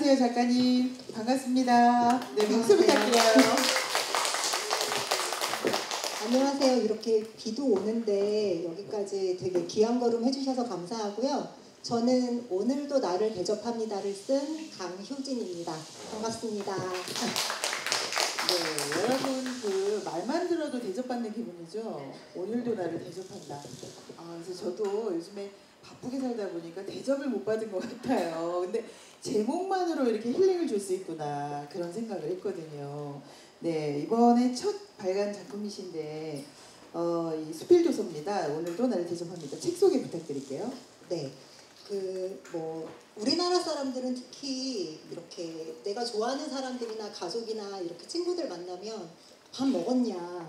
안녕하세요, 작가님. 반갑습니다. 네, 박수 부탁드려요. 안녕하세요. 이렇게 비도 오는데 여기까지 되게 귀한 걸음 해주셔서 감사하고요. 저는 오늘도 나를 대접합니다를 쓴 강효진입니다. 반갑습니다. 네, 여러분 그 말만 들어도 대접받는 기분이죠. 오늘도 나를 대접한다. 그래서 저도 요즘에 바쁘게 살다 보니까 대접을 못 받은 것 같아요. 근데 제목만으로 이렇게 힐링을 줄 수 있구나 그런 생각을 했거든요. 네, 이번에 첫 발간 작품이신데 이 수필도서입니다. 오늘도 나를 대접합니다. 책 소개 부탁드릴게요. 네. 우리나라 사람들은 특히 이렇게 내가 좋아하는 사람들이나 가족이나 이렇게 친구들 만나면 밥 먹었냐?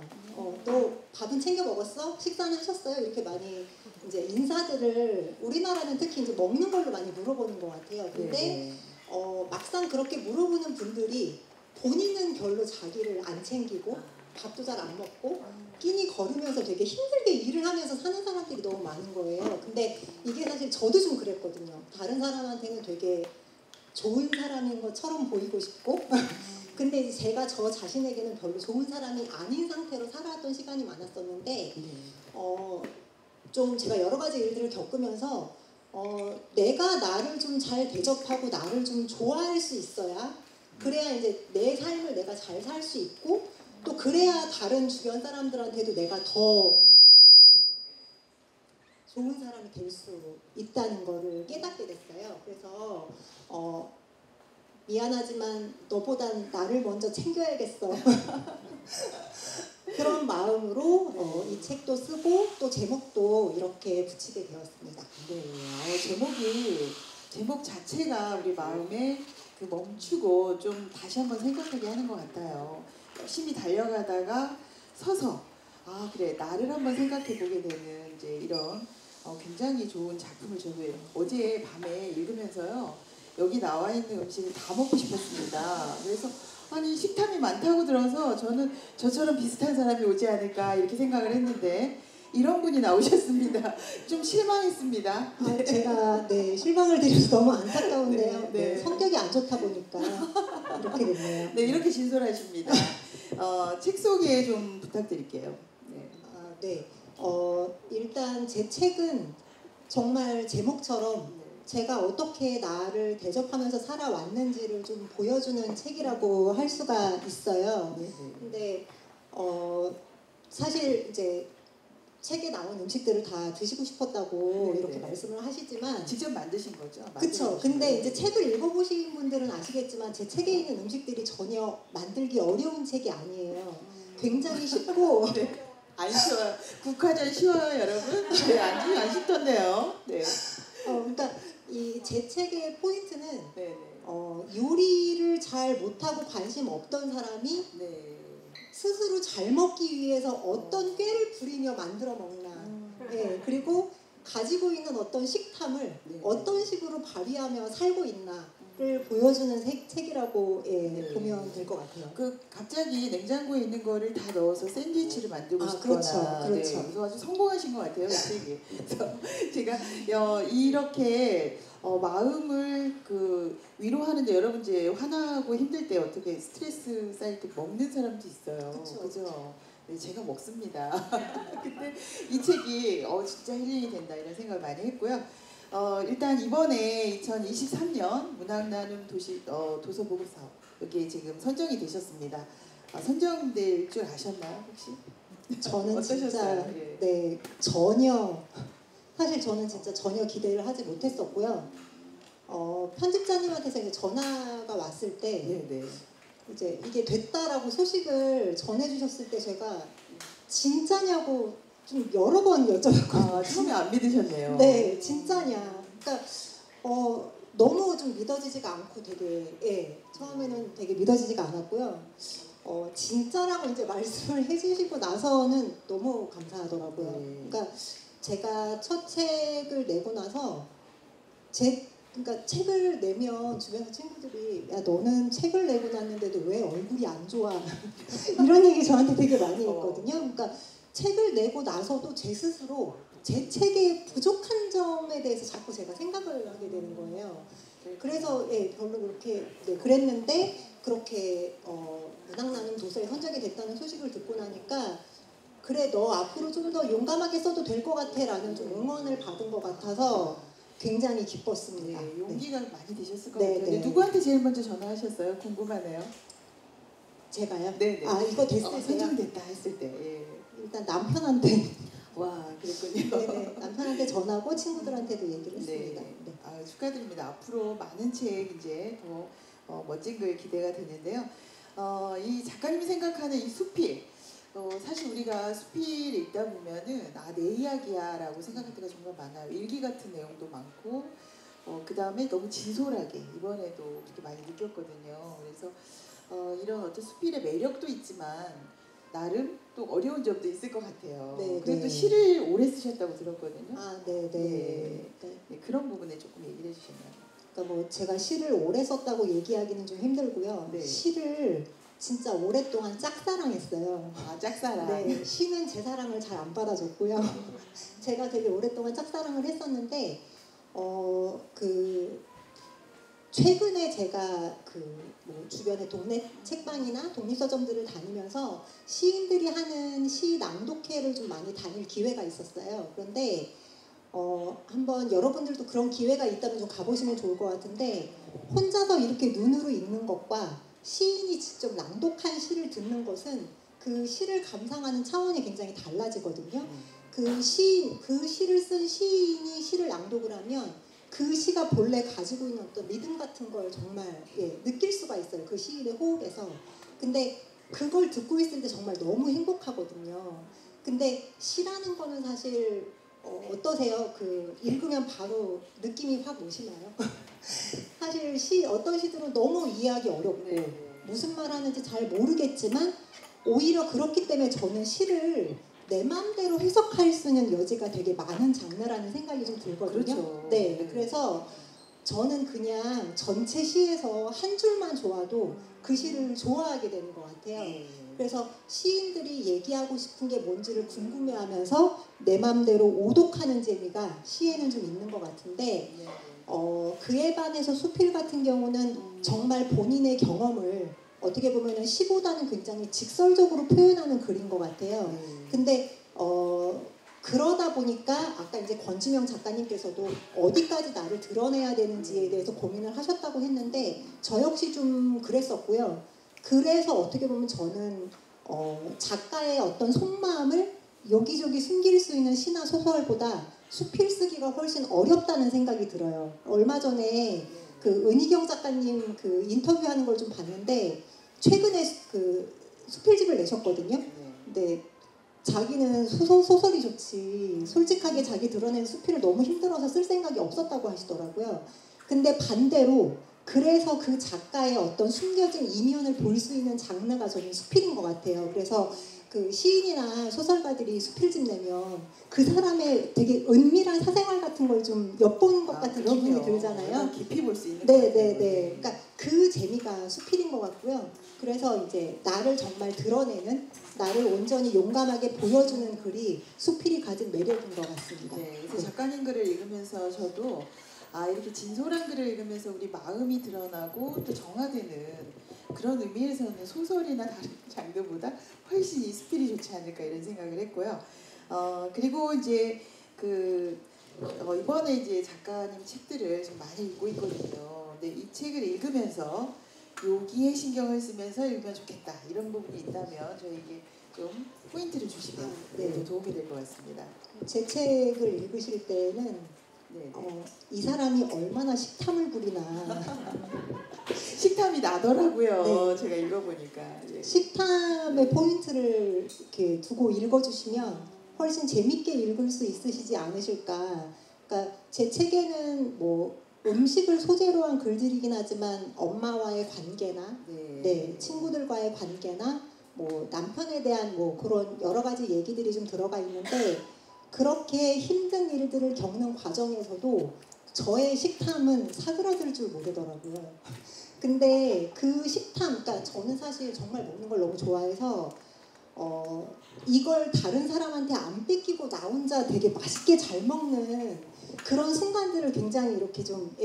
너 밥은 챙겨 먹었어? 식사는 하셨어요? 이렇게 많이 이제 인사들을 우리나라는 특히 이제 먹는 걸로 많이 물어보는 것 같아요. 근데 막상 그렇게 물어보는 분들이 본인은 별로 자기를 안 챙기고 밥도 잘 안 먹고 끼니 거르면서 되게 힘들게 일을 하면서 사는 사람들이 너무 많은 거예요. 근데 이게 사실 저도 좀 그랬거든요. 다른 사람한테는 되게 좋은 사람인 것처럼 보이고 싶고 근데 이제 제가 저 자신에게는 별로 좋은 사람이 아닌 상태로 살아왔던 시간이 많았었는데 좀 제가 여러 가지 일들을 겪으면서 내가 나를 좀 잘 대접하고 나를 좀 좋아할 수 있어야 그래야 이제 내 삶을 내가 잘 살 수 있고 또 그래야 다른 주변 사람들한테도 내가 더 좋은 사람이 될 수 있다는 거를 깨닫게 됐어요. 그래서 미안하지만 너보단 나를 먼저 챙겨야겠어. 그런 마음으로 이 책도 쓰고 또 제목도 이렇게 붙이게 되었습니다. 네, 제목 자체가 우리 마음에 그 멈추고 좀 다시 한번 생각하게 하는 것 같아요. 열심히 달려가다가 서서 그래 나를 한번 생각해 보게 되는 이제 이런 굉장히 좋은 작품을 저도 어제 밤에 읽으면서요. 여기 나와 있는 음식을 다 먹고 싶었습니다. 그래서 아니 식탐이 많다고 들어서 저는 저처럼 비슷한 사람이 오지 않을까 이렇게 생각을 했는데 이런 분이 나오셨습니다. 좀 실망했습니다. 제가 실망을 드려서 너무 안타까운데요. 네, 성격이 안 좋다 보니까 이렇게 됐네요. 네, 이렇게 진솔하십니다. 책 소개 좀 부탁드릴게요. 네. 일단 제 책은 정말 제목처럼 제가 어떻게 나를 대접하면서 살아왔는지를 좀 보여주는 책이라고 할 수가 있어요. 근데 사실 이제 책에 나온 음식들을 다 드시고 싶었다고 이렇게 말씀을 하시지만 직접 만드신 거죠? 그렇죠. 근데 이제 책을 읽어보신 분들은 아시겠지만 제 책에 있는 음식들이 전혀 만들기 어려운 책이 아니에요. 굉장히 쉽고 안 쉬워요. 국화전 쉬워요, 여러분? 네, 안 쉽던데요. 네. 그러니까 이 제 책의 포인트는 요리를 잘 못하고 관심 없던 사람이 스스로 잘 먹기 위해서 어떤 꾀를 부리며 만들어 먹나 그리고 가지고 있는 어떤 식탐을 어떤 식으로 발휘하며 살고 있나를 보여주는 책이라고 보면 될 것 같아요. 갑자기 냉장고에 있는 거를 다 넣어서 샌드위치를 만들고 싶거나 그렇죠. 그래서 아주 성공하신 것 같아요, 이 책이. 그래서 제가 이렇게 마음을 위로하는데 여러분 이제 화나고 힘들 때 어떻게 스트레스 쌓일 때 먹는 사람도 있어요. 그죠? 네, 제가 먹습니다. 근데 이 책이 진짜 힐링이 된다 이런 생각을 많이 했고요. 일단 이번에 2023년 문학나눔 도서보급 사업 여기 지금 선정이 되셨습니다. 선정될 줄 아셨나요 혹시? 저는 진짜 사실 저는 진짜 전혀 기대를 하지 못했었고요. 편집자님한테서 이제 전화가 왔을 때 이제 이게 됐다라고 소식을 전해주셨을 때 제가 진짜냐고 좀 여러 번 여쭤봤거든요. 처음에 안 믿으셨네요. 네, 진짜냐. 그러니까 너무 좀 믿어지지가 않고 되게 처음에는 되게 믿어지지가 않았고요. 진짜라고 이제 말씀을 해주시고 나서는 너무 감사하더라고요. 그러니까 제가 첫 책을 내고 나서 그러니까 책을 내면 주변의 친구들이 야 너는 책을 내고 났는데도 왜 얼굴이 안 좋아 이런 얘기 저한테 되게 많이 했거든요. 그러니까 책을 내고 나서도 제 스스로 제 책의 부족한 점에 대해서 자꾸 제가 생각을 하게 되는 거예요. 그래서 예, 별로 그렇게 네, 그랬는데 그렇게 문학나눔 도서에 선정이 됐다는 소식을 듣고 나니까 그래 너 앞으로 좀 더 용감하게 써도 될 것 같아 라는 좀 응원을 받은 것 같아서 굉장히 기뻤습니다. 네, 용기가 많이 되셨을 것 네, 같아요. 네. 누구한테 제일 먼저 전화하셨어요? 궁금하네요. 제가요? 네네. 아 이거 됐을 때요? 선정됐다 했을 때. 예. 일단 남편한테 와, 그랬군요. 네네, 남편한테 전하고 친구들한테도 얘기를 했습니다. 네. 네. 아, 축하드립니다. 앞으로 많은 책 이제 더 멋진 글 기대가 되는데요. 이 작가님이 생각하는 이 수필, 사실 우리가 수필 읽다 보면은 내 이야기야라고 생각할 때가 정말 많아요. 일기 같은 내용도 많고, 그 다음에 너무 진솔하게 이번에도 그렇게 많이 느꼈거든요. 그래서 이런 어떤 수필의 매력도 있지만 나름 또 어려운 점도 있을 것 같아요. 네, 그래도 네. 시를 오래 쓰셨다고 들었거든요. 아, 네네. 네. 네. 네, 그런 부분에 조금 얘기를 해주시면. 그러니까 뭐 제가 시를 오래 썼다고 얘기하기는 좀 힘들고요. 네. 시를 진짜 오랫동안 짝사랑했어요. 짝사랑. 네, 시는 제 사랑을 잘 안 받아줬고요. 제가 되게 오랫동안 짝사랑을 했었는데, 최근에 제가 뭐 주변의 동네 책방이나 독립서점들을 다니면서 시인들이 하는 시 낭독회를 좀 많이 다닐 기회가 있었어요. 그런데 한번 여러분들도 그런 기회가 있다면 좀 가보시면 좋을 것 같은데 혼자서 이렇게 눈으로 읽는 것과 시인이 직접 낭독한 시를 듣는 것은 그 시를 감상하는 차원이 굉장히 달라지거든요. 그 시를 쓴 시인이 시를 낭독을 하면 그 시가 본래 가지고 있는 어떤 리듬 같은 걸 정말 느낄 수가 있어요. 그 시인의 호흡에서. 근데 그걸 듣고 있을 때 정말 너무 행복하거든요. 근데 시라는 거는 사실 어떠세요? 읽으면 바로 느낌이 확 오시나요? 사실 어떤 시들은 너무 이해하기 어렵고 무슨 말 하는지 잘 모르겠지만 오히려 그렇기 때문에 저는 시를 내 마음대로 해석할 수 있는 여지가 되게 많은 장르라는 생각이 좀 들거든요. 그렇죠. 네, 그래서 저는 그냥 전체 시에서 한 줄만 좋아도 그 시를 좋아하게 되는 것 같아요. 그래서 시인들이 얘기하고 싶은 게 뭔지를 궁금해하면서 내 맘대로 오독하는 재미가 시에는 좀 있는 것 같은데 그에 반해서 수필 같은 경우는 정말 본인의 경험을 어떻게 보면은 시보다는 굉장히 직설적으로 표현하는 글인 것 같아요. 근데 그러다 보니까 아까 이제 권지명 작가님께서도 어디까지 나를 드러내야 되는지에 대해서 고민을 하셨다고 했는데 저 역시 좀 그랬었고요. 그래서 어떻게 보면 저는 작가의 어떤 속마음을 여기저기 숨길 수 있는 시나 소설보다 수필 쓰기가 훨씬 어렵다는 생각이 들어요. 얼마 전에 은희경 작가님 인터뷰하는 걸 좀 봤는데 최근에 수필집을 내셨거든요. 근데 자기는 소설이 좋지 솔직하게 자기 드러낸 수필을 너무 힘들어서 쓸 생각이 없었다고 하시더라고요. 근데 반대로 그래서 그 작가의 어떤 숨겨진 이면을 볼 수 있는 장르가 저는 수필인 것 같아요. 그래서 시인이나 소설가들이 수필집 내면 그 사람의 되게 은밀한 사생활 같은 걸 좀 엿보는 것 같은 기분이 들잖아요. 깊이 볼 수 있는 네네네. 그러니까 그 재미가 수필인 것 같고요. 그래서 이제 나를 정말 드러내는, 나를 온전히 용감하게 보여주는 글이 수필이 가진 매력인 것 같습니다. 네, 그래서 작가님 글을 읽으면서 저도 이렇게 진솔한 글을 읽으면서 우리 마음이 드러나고 또 정화되는 그런 의미에서는 소설이나 다른 장르보다 훨씬 이 수필이 좋지 않을까 이런 생각을 했고요. 그리고 이제 이번에 이제 작가님 책들을 좀 많이 읽고 있거든요. 근데 이 책을 읽으면서 여기에 신경을 쓰면서 읽으면 좋겠다 이런 부분이 있다면 저에게 좀 포인트를 주시면 더 도움이 될 것 같습니다. 제 책을 읽으실 때는 이 사람이 얼마나 식탐을 부리나 식탐이 나더라고요. 네. 제가 읽어보니까 식탐의 포인트를 이렇게 두고 읽어주시면 훨씬 재밌게 읽을 수 있으시지 않으실까. 그러니까 제 책에는 뭐 음식을 소재로 한 글들이긴 하지만 엄마와의 관계나 친구들과의 관계나 뭐 남편에 대한 뭐 그런 여러 가지 얘기들이 좀 들어가 있는데 그렇게 힘든 일들을 겪는 과정에서도 저의 식탐은 사그라들 줄 모르더라고요. 근데 그 식탐, 그러니까 저는 사실 정말 먹는 걸 너무 좋아해서 이걸 다른 사람한테 안 뺏기고 나 혼자 되게 맛있게 잘 먹는 그런 순간들을 굉장히 이렇게 좀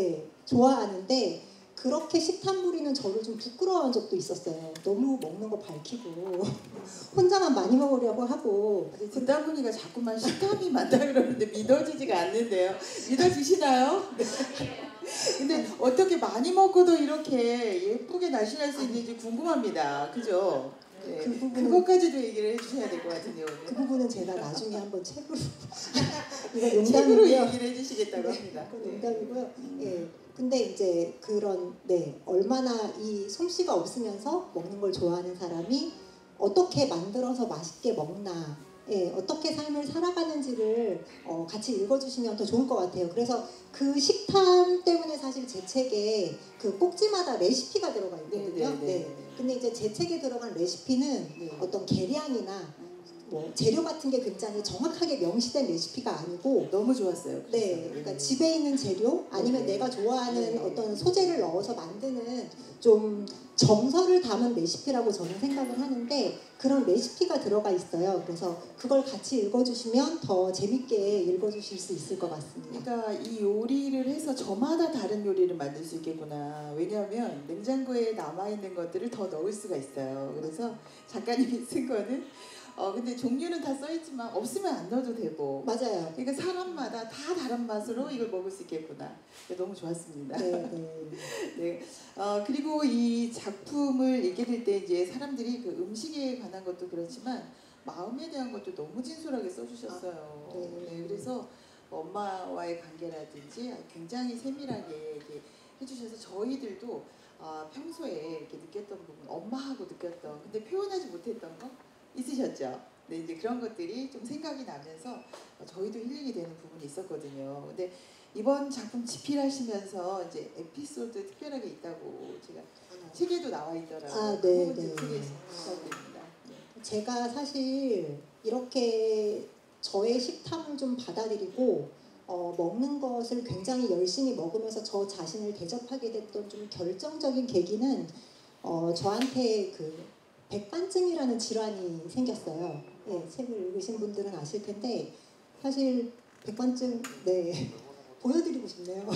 좋아하는데 그렇게 식탐 부리는 저를 좀 부끄러워한 적도 있었어요. 너무 먹는 거 밝히고 혼자만 많이 먹으려고 하고 듣다 보니까 자꾸만 식탐이 많다 그러는데 믿어지지가 않는데요. 믿어지시나요? 네. 근데 어떻게 많이 먹고도 이렇게 예쁘게 날씬할 수 있는지 궁금합니다. 그죠? 네. 그것까지도 얘기를 해주셔야 될 것 같은데요. 오늘. 그 부분은 제가 나중에 한번 책으로 책으로 이거 농담이고요. 얘기를 해주시겠다고 합니다. 그건 농담이고요. 근데 이제 그런 얼마나 이 솜씨가 없으면서 먹는 걸 좋아하는 사람이 어떻게 만들어서 맛있게 먹나, 어떻게 삶을 살아가는지를 같이 읽어주시면 더 좋을 것 같아요. 그래서 그 식탐 때문에 사실 제 책에 그 꼭지마다 레시피가 들어가 있거든요. 근데 이제 제 책에 들어간 레시피는 어떤 계량이나 뭐 재료 같은 게 굉장히 정확하게 명시된 레시피가 아니고 너무 좋았어요. 그러니까 집에 있는 재료 아니면 내가 좋아하는 어떤 소재를 넣어서 만드는 좀 정서를 담은 레시피라고 저는 생각을 하는데 그런 레시피가 들어가 있어요. 그래서 그걸 같이 읽어주시면 더 재밌게 읽어주실 수 있을 것 같습니다. 그러니까 이 요리를 해서 저마다 다른 요리를 만들 수 있겠구나. 왜냐하면 냉장고에 남아있는 것들을 더 넣을 수가 있어요. 그래서 작가님이 쓴 거는 근데 종류는 다 써있지만 없으면 안 넣어도 되고 맞아요. 그러니까 사람마다 다 다른 맛으로 이걸 먹을 수 있겠구나. 너무 좋았습니다. 네. 그리고 이 작품을 읽게 될 때 이제 사람들이 그 음식에 관한 것도 그렇지만 마음에 대한 것도 너무 진솔하게 써주셨어요. 네. 그래서 엄마와의 관계라든지 굉장히 세밀하게 이렇게 해주셔서 저희들도 평소에 이렇게 느꼈던 부분, 엄마하고 느꼈던 근데 표현하지 못했던 거 있으셨죠? 네, 이제 그런 것들이 좀 생각이 나면서 저희도 힐링이 되는 부분이 있었거든요. 근데 이번 작품 집필하시면서 이제 에피소드 특별하게 있다고 제가 책에도 나와 있더라고요. 네. 부탁드립니다. 제가 사실 이렇게 저의 식탐을 좀 받아들이고 먹는 것을 굉장히 열심히 먹으면서 저 자신을 대접하게 됐던 좀 결정적인 계기는 저한테 그 백반증이라는 질환이 생겼어요. 책을 읽으신 분들은 아실 텐데 사실 백반증 보여드리고 싶네요.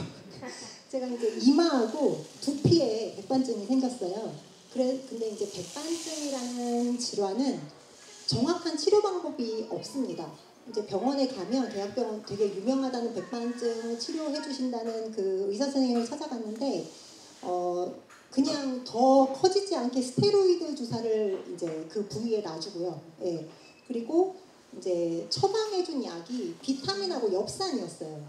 제가 이제 이마하고 두피에 백반증이 생겼어요. 근데 이제 백반증이라는 질환은 정확한 치료 방법이 없습니다. 이제 병원에 가면 대학병원 되게 유명하다는 백반증을 치료해 주신다는 그 의사 선생님을 찾아갔는데 그냥 더 커지지 않게 스테로이드 주사를 이제 그 부위에 놔주고요. 그리고 이제 처방해준 약이 비타민하고 엽산이었어요.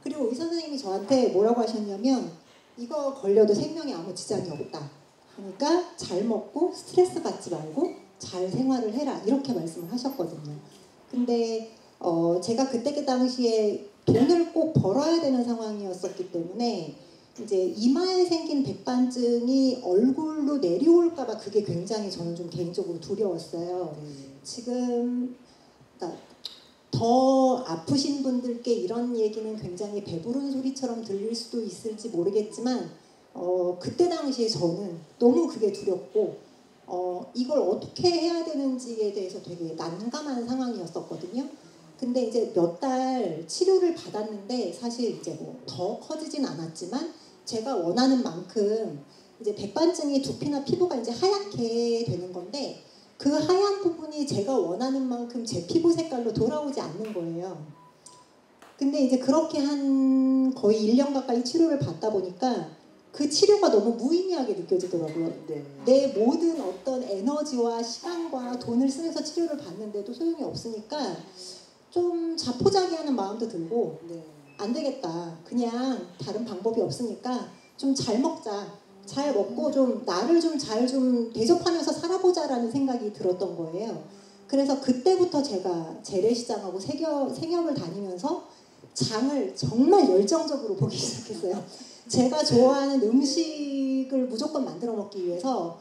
그리고 의사 선생님이 저한테 뭐라고 하셨냐면 이거 걸려도 생명에 아무 지장이 없다. 그러니까 잘 먹고 스트레스 받지 말고 잘 생활을 해라 이렇게 말씀을 하셨거든요. 근데 제가 그때 그 당시에 돈을 꼭 벌어야 되는 상황이었었기 때문에 이제 이마에 생긴 백반증이 얼굴로 내려올까봐 그게 굉장히 저는 좀 개인적으로 두려웠어요. 지금 그러니까 더 아프신 분들께 이런 얘기는 굉장히 배부른 소리처럼 들릴 수도 있을지 모르겠지만 그때 당시에 저는 너무 그게 두렵고 이걸 어떻게 해야 되는지에 대해서 되게 난감한 상황이었었거든요. 근데 이제 몇 달 치료를 받았는데 사실 이제 뭐 더 커지진 않았지만 제가 원하는 만큼 이제 백반증이 두피나 피부가 이제 하얗게 되는 건데 그 하얀 부분이 제가 원하는 만큼 제 피부 색깔로 돌아오지 않는 거예요. 근데 이제 그렇게 한 거의 1년 가까이 치료를 받다 보니까 그 치료가 너무 무의미하게 느껴지더라고요. 내 모든 어떤 에너지와 시간과 돈을 쓰면서 치료를 받는데도 소용이 없으니까 좀 자포자기하는 마음도 들고 안 되겠다. 그냥 다른 방법이 없으니까 좀 잘 먹자. 잘 먹고 좀 나를 좀 잘 좀 대접하면서 살아보자라는 생각이 들었던 거예요. 그래서 그때부터 제가 재래시장하고 생협을 다니면서 장을 정말 열정적으로 보기 시작했어요. 제가 좋아하는 음식을 무조건 만들어 먹기 위해서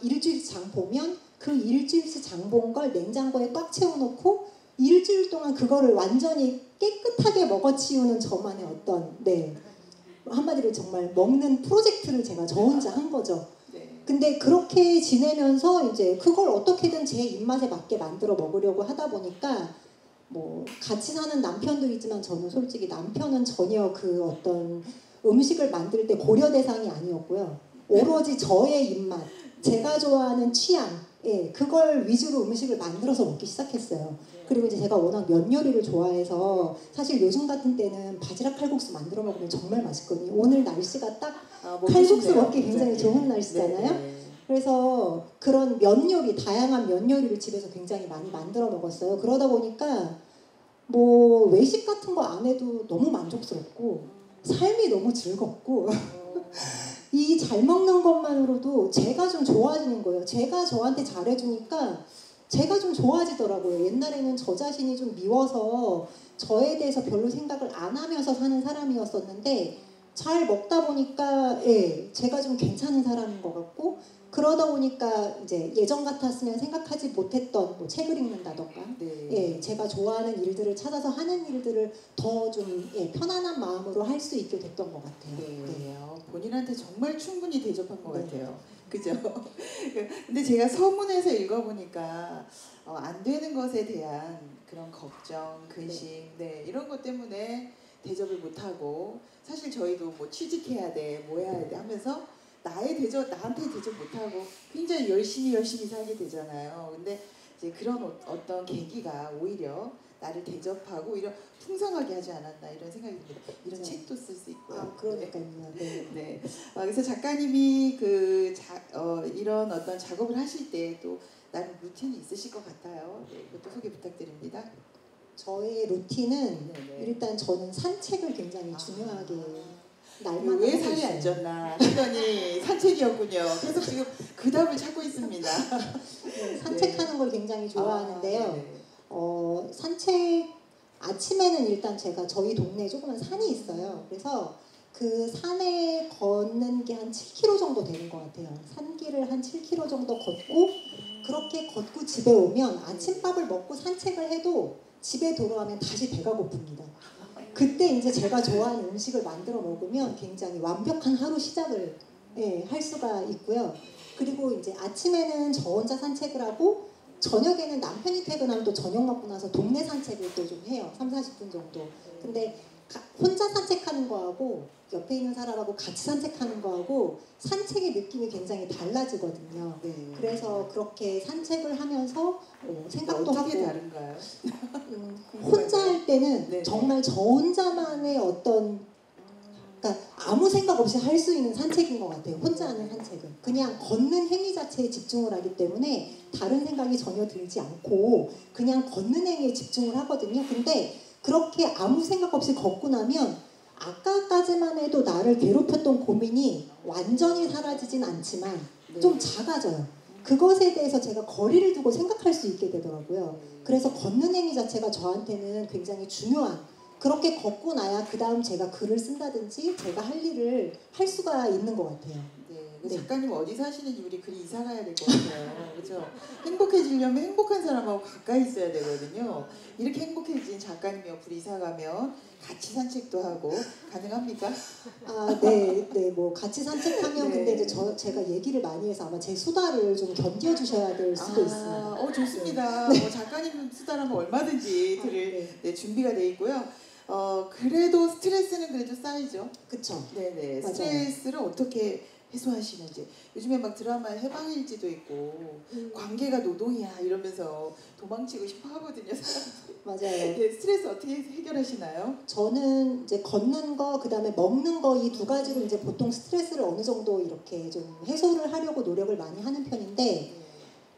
일주일치 장 보면 그 일주일치 장 본 걸 냉장고에 꽉 채워놓고 일주일 동안 그거를 완전히 깨끗하게 먹어치우는 저만의 어떤 한마디로 정말 먹는 프로젝트를 제가 저 혼자 한 거죠. 근데 그렇게 지내면서 이제 그걸 어떻게든 제 입맛에 맞게 만들어 먹으려고 하다 보니까 뭐 같이 사는 남편도 있지만 저는 솔직히 남편은 전혀 그 어떤 음식을 만들 때 고려 대상이 아니었고요. 오로지 저의 입맛, 제가 좋아하는 취향, 예, 그걸 위주로 음식을 만들어서 먹기 시작했어요. 그리고 이제 제가 워낙 면 요리를 좋아해서 사실 요즘 같은 때는 바지락 칼국수 만들어 먹으면 정말 맛있거든요. 오늘 날씨가 딱 칼국수 먹기 굉장히 좋은 날씨잖아요. 네. 그래서 그런 면 요리, 다양한 면 요리를 집에서 굉장히 많이 만들어 먹었어요. 그러다 보니까 뭐 외식 같은 거 안 해도 너무 만족스럽고 삶이 너무 즐겁고 이 잘 먹는 것만으로도 제가 좀 좋아지는 거예요. 제가 저한테 잘해주니까 제가 좀 좋아지더라고요. 옛날에는 저 자신이 좀 미워서 저에 대해서 별로 생각을 안 하면서 사는 사람이었었는데 잘 먹다 보니까 예, 제가 좀 괜찮은 사람인 것 같고 그러다 보니까 이제 예전 같았으면 생각하지 못했던 뭐 책을 읽는다던가 네. 예, 제가 좋아하는 일들을 찾아서 하는 일들을 더 좀 예, 편안한 마음으로 할 수 있게 됐던 것 같아요. 네. 본인한테 정말 충분히 대접한 것 네. 같아요. 그죠? 근데 제가 서문에서 읽어보니까 안 되는 것에 대한 그런 걱정, 근심, 네, 이런 것 때문에 대접을 못하고 사실 저희도 뭐 취직해야 돼, 뭐 해야 돼 하면서 나한테 대접 못하고 굉장히 열심히 살게 되잖아요. 근데 이제 그런 어떤 계기가 오히려 나를 대접하고 오히려 풍성하게 하지 않았나 이런 생각이 듭니다. 이런 네. 책도 쓸 수 있고요. 아, 그러니까요. 네. 네. 그래서 작가님이 이런 어떤 작업을 하실 때 또 나름 루틴이 있으실 것 같아요. 네, 그것도 소개 부탁드립니다. 저의 루틴은 네네. 일단 저는 산책을 굉장히 중요하게 날마다 왜 하고 살이 있어요. 안 쪘나 했더니 산책이었군요. 계속 지금 그 답을 찾고 있습니다. 네, 산책하는 걸 굉장히 좋아하는데요. 네네. 산책 아침에는 일단 제가 저희 동네에 조그만 산이 있어요. 그래서 그 산에 걷는 게 한 7km 정도 되는 것 같아요. 산길을 한 7km 정도 걷고 그렇게 걷고 집에 오면 아침밥을 먹고 산책을 해도 집에 돌아오면 다시 배가 고픕니다. 그때 이제 제가 좋아하는 음식을 만들어 먹으면 굉장히 완벽한 하루 시작을 예, 할 수가 있고요. 그리고 이제 아침에는 저 혼자 산책을 하고 저녁에는 남편이 퇴근하면 또 저녁 먹고 나서 동네 산책을 또 좀 해요. 30-40분 정도. 근데 혼자 산책하는 거하고 옆에 있는 사람하고 같이 산책하는 거하고 산책의 느낌이 굉장히 달라지거든요. 네. 그래서 그렇게 산책을 하면서 생각도 어떻게 하고 다른가요? 혼자 할 때는 네. 정말 저 혼자만의 어떤 그러니까 아무 생각 없이 할 수 있는 산책인 것 같아요. 혼자 하는 산책은 그냥 걷는 행위 자체에 집중을 하기 때문에 다른 생각이 전혀 들지 않고 그냥 걷는 행위에 집중을 하거든요. 근데 그렇게 아무 생각 없이 걷고 나면 아까까지만 해도 나를 괴롭혔던 고민이 완전히 사라지진 않지만 좀 작아져요. 그것에 대해서 제가 거리를 두고 생각할 수 있게 되더라고요. 그래서 걷는 행위 자체가 저한테는 굉장히 중요한 그렇게 걷고 나야 그 다음 제가 글을 쓴다든지 제가 할 일을 할 수가 있는 것 같아요. 네. 작가님 어디 사시는지 우리 글이 이사 가야 될 것 같아요. 그렇죠? 행복해지려면 행복한 사람하고 가까이 있어야 되거든요. 이렇게 행복해진 작가님이 옆으로 이사 가면 같이 산책도 하고 가능합니까? 네, 뭐 같이 산책하면 네. 근데 이제 제가 얘기를 많이 해서 아마 제 수다를 좀 견뎌주셔야 될 수도 있습니다. 좋습니다. 네. 뭐 작가님 수다라면 얼마든지 들을 네. 준비가 돼 있고요. 그래도 스트레스는 그래도 쌓이죠. 그쵸. 네네. 맞아요. 스트레스를 어떻게 해소하시는지. 요즘에 막 드라마에 해방일지도 있고 관계가 노동이야 이러면서 도망치고 싶어 하거든요. 사람들이. 맞아요. 네, 스트레스 어떻게 해결하시나요? 저는 이제 걷는 거, 그 다음에 먹는 거 이 두 가지로 이제 보통 스트레스를 어느 정도 이렇게 좀 해소를 하려고 노력을 많이 하는 편인데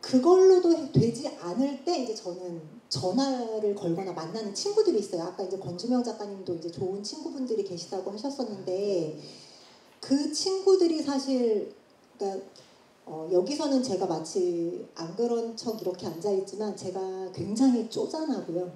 그걸로도 되지 않을 때 이제 저는 전화를 걸거나 만나는 친구들이 있어요. 아까 이제 권주명 작가님도 이제 좋은 친구분들이 계시다고 하셨었는데 그 친구들이 사실 그러니까 여기서는 제가 마치 안 그런 척 이렇게 앉아있지만 제가 굉장히 쪼잔하고요.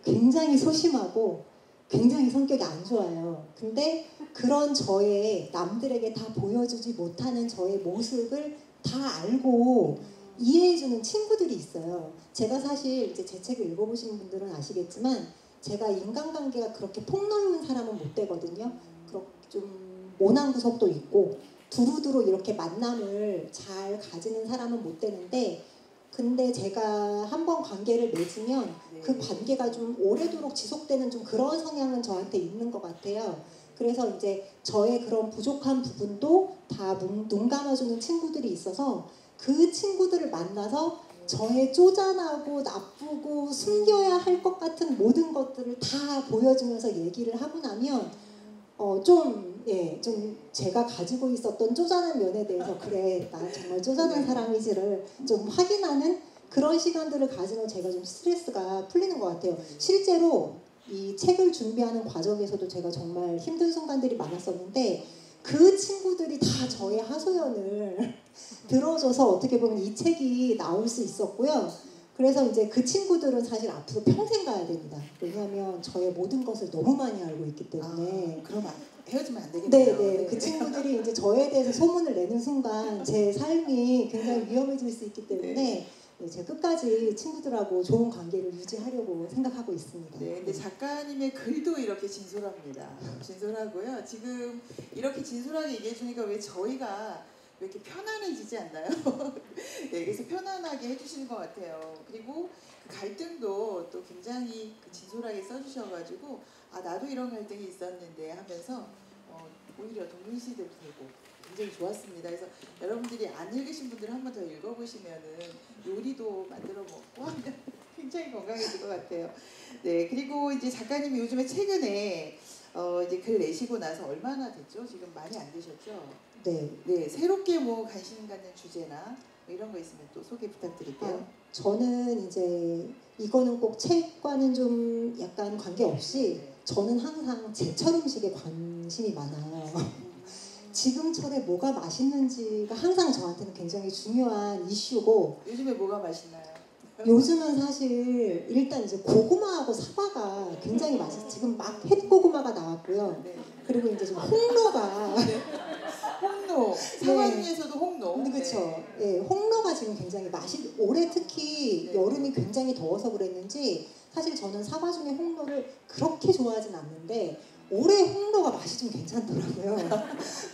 굉장히 소심하고 굉장히 성격이 안 좋아요. 근데 그런 저의 남들에게 다 보여주지 못하는 저의 모습을 다 알고 이해해주는 친구들이 있어요. 제가 사실 이제 제 책을 읽어보신 분들은 아시겠지만 제가 인간관계가 그렇게 폭넓은 사람은 못 되거든요. 그렇게 좀 모난 구석도 있고 두루두루 이렇게 만남을 잘 가지는 사람은 못 되는데 근데 제가 한번 관계를 맺으면 네. 그 관계가 좀 오래도록 지속되는 좀 그런 성향은 저한테 있는 것 같아요. 그래서 이제 저의 그런 부족한 부분도 다 눈 감아주는 친구들이 있어서 그 친구들을 만나서 저의 쪼잔하고 나쁘고 숨겨야 할 것 같은 모든 것들을 다 보여주면서 얘기를 하고 나면 좀 제가 가지고 있었던 쪼잔한 면에 대해서 그래 난 정말 쪼잔한 사람이지를 좀 확인하는 그런 시간들을 가지면 제가 좀 스트레스가 풀리는 것 같아요. 실제로 이 책을 준비하는 과정에서도 제가 정말 힘든 순간들이 많았었는데 그 친구들이 다 저의 하소연을 들어줘서 어떻게 보면 이 책이 나올 수 있었고요. 그래서 이제 그 친구들은 사실 앞으로 평생 가야 됩니다. 왜냐하면 저의 모든 것을 너무 많이 알고 있기 때문에. 그럼 헤어지면 안 되겠네요. 네. 그 친구들이 이제 저에 대해서 소문을 내는 순간 제 삶이 굉장히 위험해질 수 있기 때문에 제가 끝까지 친구들하고 좋은 관계를 유지하려고 생각하고 있습니다. 네, 근데 작가님의 글도 이렇게 진솔합니다. 진솔하고요. 지금 이렇게 진솔하게 얘기해 주니까 왜 저희가 왜 이렇게 편안해지지 않나요? 네, 그래서 편안하게 해주시는 것 같아요. 그리고 그 갈등도 또 굉장히 진솔하게 써주셔가지고 아 나도 이런 갈등이 있었는데 하면서 오히려 동일시대도 되고 굉장히 좋았습니다. 그래서 여러분들이 안 읽으신 분들 한 번 더 읽어보시면은 요리도 만들어 먹고 하면 굉장히 건강해질 것 같아요. 네, 그리고 이제 작가님이 요즘에 최근에 이제 글 내시고 나서 얼마나 됐죠? 지금 많이 안 되셨죠? 네, 새롭게 뭐 관심 갖는 주제나 뭐 이런 거 있으면 또 소개 부탁드릴게요. 저는 이제 이거는 꼭 책과는 좀 약간 관계없이 저는 항상 제철 음식에 관심이 많아요. 지금철에 뭐가 맛있는지가 항상 저한테는 굉장히 중요한 이슈고 요즘에 뭐가 맛있나요? 요즘은 사실 일단 이제 고구마하고 사과가 굉장히 맛있어요. 지금 막 햇고구마가 나왔고요. 네. 그리고 이제 좀 홍로가 홍로, 사과 중에서도 홍로. 그렇죠. 예, 홍로가 지금 굉장히 맛이 올해 특히 여름이 굉장히 더워서 그랬는지 사실 저는 사과 중에 홍로를 그렇게 좋아하진 않는데 올해 홍로가 맛이 좀 괜찮더라고요.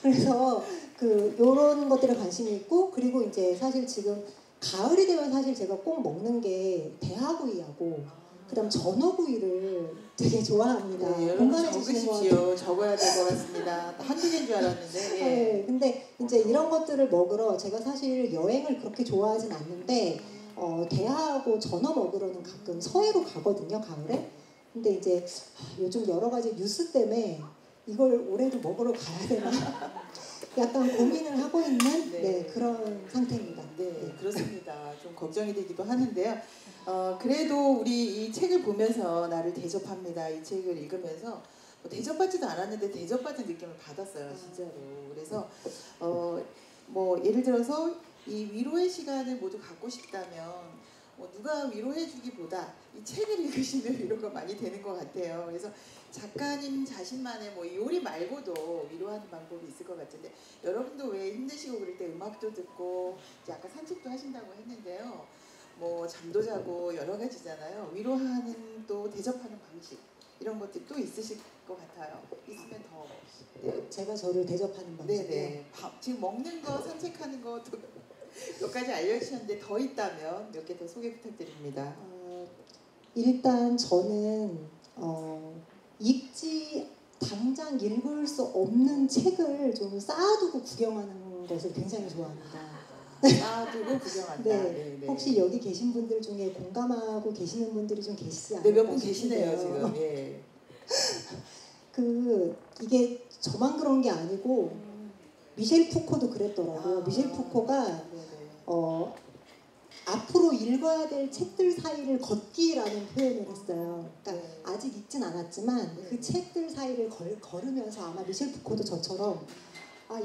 그래서 요런 것들에 관심이 있고 그리고 이제 사실 지금 가을이 되면 사실 제가 꼭 먹는 게 대하구이하고 그다음 전어구이를 되게 좋아합니다. 네, 여러분 적으십시오. 적어야 될 것 같습니다. 한두 개인 줄 알았는데. 네, 근데 이제 이런 것들을 먹으러 제가 사실 여행을 그렇게 좋아하진 않는데 대하하고 전어 먹으러는 가끔 서해로 가거든요, 가을에. 근데 이제 요즘 여러 가지 뉴스 때문에 이걸 올해도 먹으러 가야 되나 약간 고민을 하고 있는 그런 상태입니다. 네, 그렇습니다. 좀 걱정이 되기도 하는데요. 그래도 우리 이 책을 보면서 나를 대접합니다. 이 책을 읽으면서 대접받지도 않았는데 대접받은 느낌을 받았어요, 진짜로. 그래서 뭐 예를 들어서 이 위로의 시간을 모두 갖고 싶다면 누가 위로해주기보다 이 책을 읽으시면 위로가 많이 되는 것 같아요. 그래서 작가님 자신만의 뭐 요리 말고도 위로하는 방법이 있을 것 같은데 여러분도 왜 힘드시고 그럴 때 음악도 듣고 이제 아까 산책도 하신다고 했는데요. 뭐 잠도 자고 여러 가지잖아요. 위로하는 또 대접하는 방식 이런 것들이 또 있으실 것 같아요. 있으면 더. 네. 제가 저를 대접하는 방식이요. 네네. 지금 먹는 거, 산책하는 거 몇 가지 알려주셨는데 더 있다면 몇 개 더 소개 부탁드립니다. 일단 저는 당장 읽을 수 없는 책을 좀 쌓아두고 구경하는 것을 굉장히 좋아합니다. 쌓아두고 구경한다. 네. 혹시 여기 계신 분들 중에 공감하고 계시는 분들이 좀 계시지 않을까? 네, 몇 분 계시네요 지금. 예. 이게 저만 그런 게 아니고 미셸 푸코도 그랬더라고요. 미셸 푸코가 앞으로 읽어야 될 책들 사이를 걷기라는 표현을 했어요. 그러니까 아직 읽진 않았지만 그 책들 사이를 걸으면서 아마 미셸 푸코도 저처럼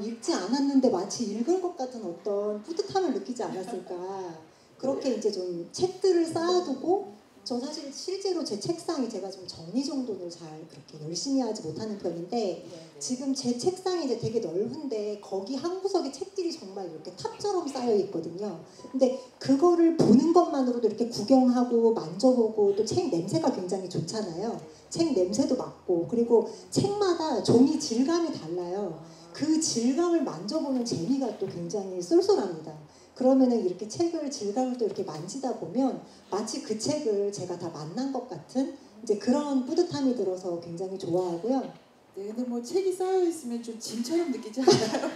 읽지 않았는데 마치 읽은 것 같은 어떤 뿌듯함을 느끼지 않았을까. 그렇게 이제 좀 책들을 쌓아두고 저 사실 실제로 제 책상이 제가 좀 정리정돈을 잘 그렇게 열심히 하지 못하는 편인데 지금 제 책상이 이제 되게 넓은데 거기 한 구석에 책들이 정말 이렇게 탑처럼 쌓여 있거든요. 근데 그거를 보는 것만으로도 이렇게 구경하고 만져보고 또 책 냄새가 굉장히 좋잖아요. 책 냄새도 맡고 그리고 책마다 종이 질감이 달라요. 그 질감을 만져보는 재미가 또 굉장히 쏠쏠합니다. 그러면은 이렇게 책을 질감을 또 이렇게 만지다 보면 마치 그 책을 제가 다 만난 것 같은 이제 그런 뿌듯함이 들어서 굉장히 좋아하고요. 네, 근데 뭐 책이 쌓여 있으면 좀 짐처럼 느끼지 않나요?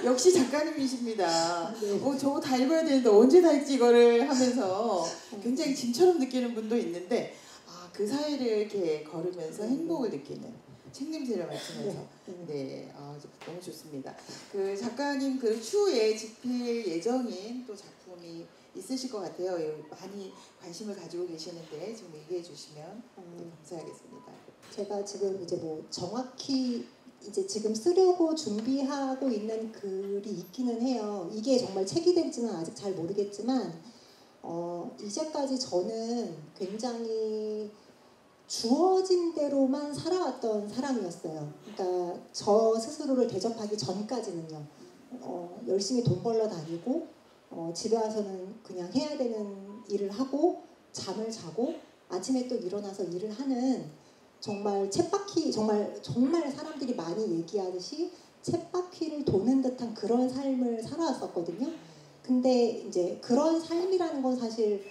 역시 작가님이십니다. 네. 저거 다 읽어야 되는데 언제 다 읽지 이거를 하면서 굉장히 짐처럼 느끼는 분도 있는데 그 사이를 이렇게 걸으면서 행복을 느끼는 책 냄새를 맡으면서 네, 너무 좋습니다. 그 작가님 그 추후에 집필 예정인 또 작품이 있으실 것 같아요. 많이 관심을 가지고 계시는데 좀 얘기해 주시면 감사하겠습니다. 제가 지금 이제 뭐 정확히 이제 지금 쓰려고 준비하고 있는 글이 있기는 해요. 이게 정말 책이 될지는 아직 잘 모르겠지만 이제까지 저는 굉장히 주어진 대로만 살아왔던 사람이었어요. 그러니까 저 스스로를 대접하기 전까지는요. 열심히 돈 벌러 다니고 집에 와서는 그냥 해야 되는 일을 하고 잠을 자고 아침에 또 일어나서 일을 하는 정말 쳇바퀴 정말 사람들이 많이 얘기하듯이 쳇바퀴를 도는 듯한 그런 삶을 살아왔었거든요. 근데 이제 그런 삶이라는 건 사실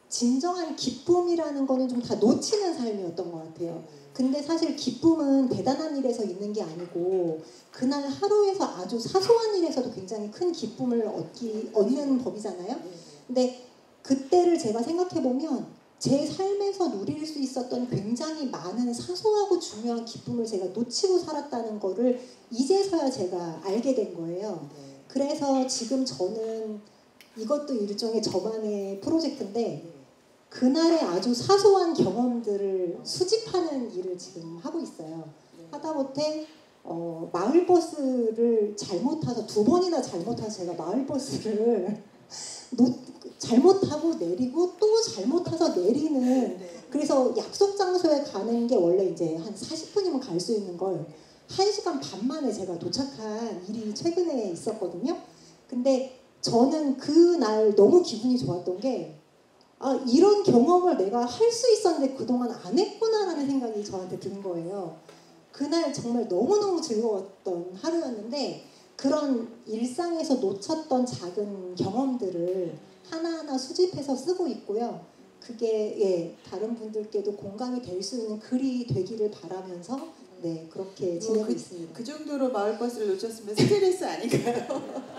진정한 기쁨이라는 거는 좀 다 놓치는 삶이었던 것 같아요. 근데 사실 기쁨은 대단한 일에서 있는 게 아니고 그날 하루에서 아주 사소한 일에서도 굉장히 큰 기쁨을 얻는 법이잖아요. 근데 그때를 제가 생각해 보면 제 삶에서 누릴 수 있었던 굉장히 많은 사소하고 중요한 기쁨을 제가 놓치고 살았다는 거를 이제서야 제가 알게 된 거예요. 그래서 지금 저는 이것도 일종의 저만의 프로젝트인데 그날의 아주 사소한 경험들을 수집하는 일을 지금 하고 있어요. 하다못해 마을버스를 잘못 타서 2번이나 잘못 타서 제가 마을버스를 잘못 타고 내리고 또 잘못 타서 내리는 그래서 약속 장소에 가는 게 원래 이제 한 40분이면 갈 수 있는 걸 1시간 반 만에 제가 도착한 일이 최근에 있었거든요. 근데 저는 그날 너무 기분이 좋았던 게 이런 경험을 내가 할 수 있었는데 그동안 안 했구나라는 생각이 저한테 든 거예요. 그날 정말 너무너무 즐거웠던 하루였는데 그런 일상에서 놓쳤던 작은 경험들을 하나하나 수집해서 쓰고 있고요. 그게 다른 분들께도 공감이 될 수 있는 글이 되기를 바라면서 네 그렇게 지내고 있습니다. 그 정도로 마을버스를 놓쳤으면 스트레스 아닌가요?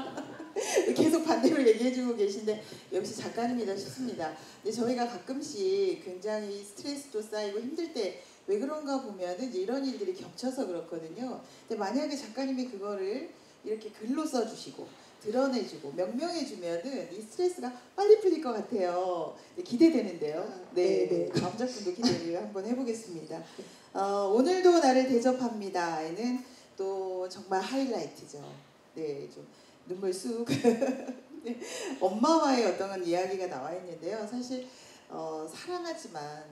계속 반대로 얘기해주고 계신데 역시 작가님이다 싶습니다. 근데 저희가 가끔씩 굉장히 스트레스도 쌓이고 힘들 때 왜 그런가 보면은 이런 일들이 겹쳐서 그렇거든요. 근데 만약에 작가님이 그거를 이렇게 글로 써주시고 드러내주고 명명해주면은 이 스트레스가 빨리 풀릴 것 같아요. 네, 기대되는데요. 네, 다음 작품도 기대를 한번 해보겠습니다. 오늘도 나를 대접합니다에는 또 정말 하이라이트죠. 네, 좀 눈물 쑥 네, 엄마와의 어떤 이야기가 나와 있는데요. 사실 사랑하지만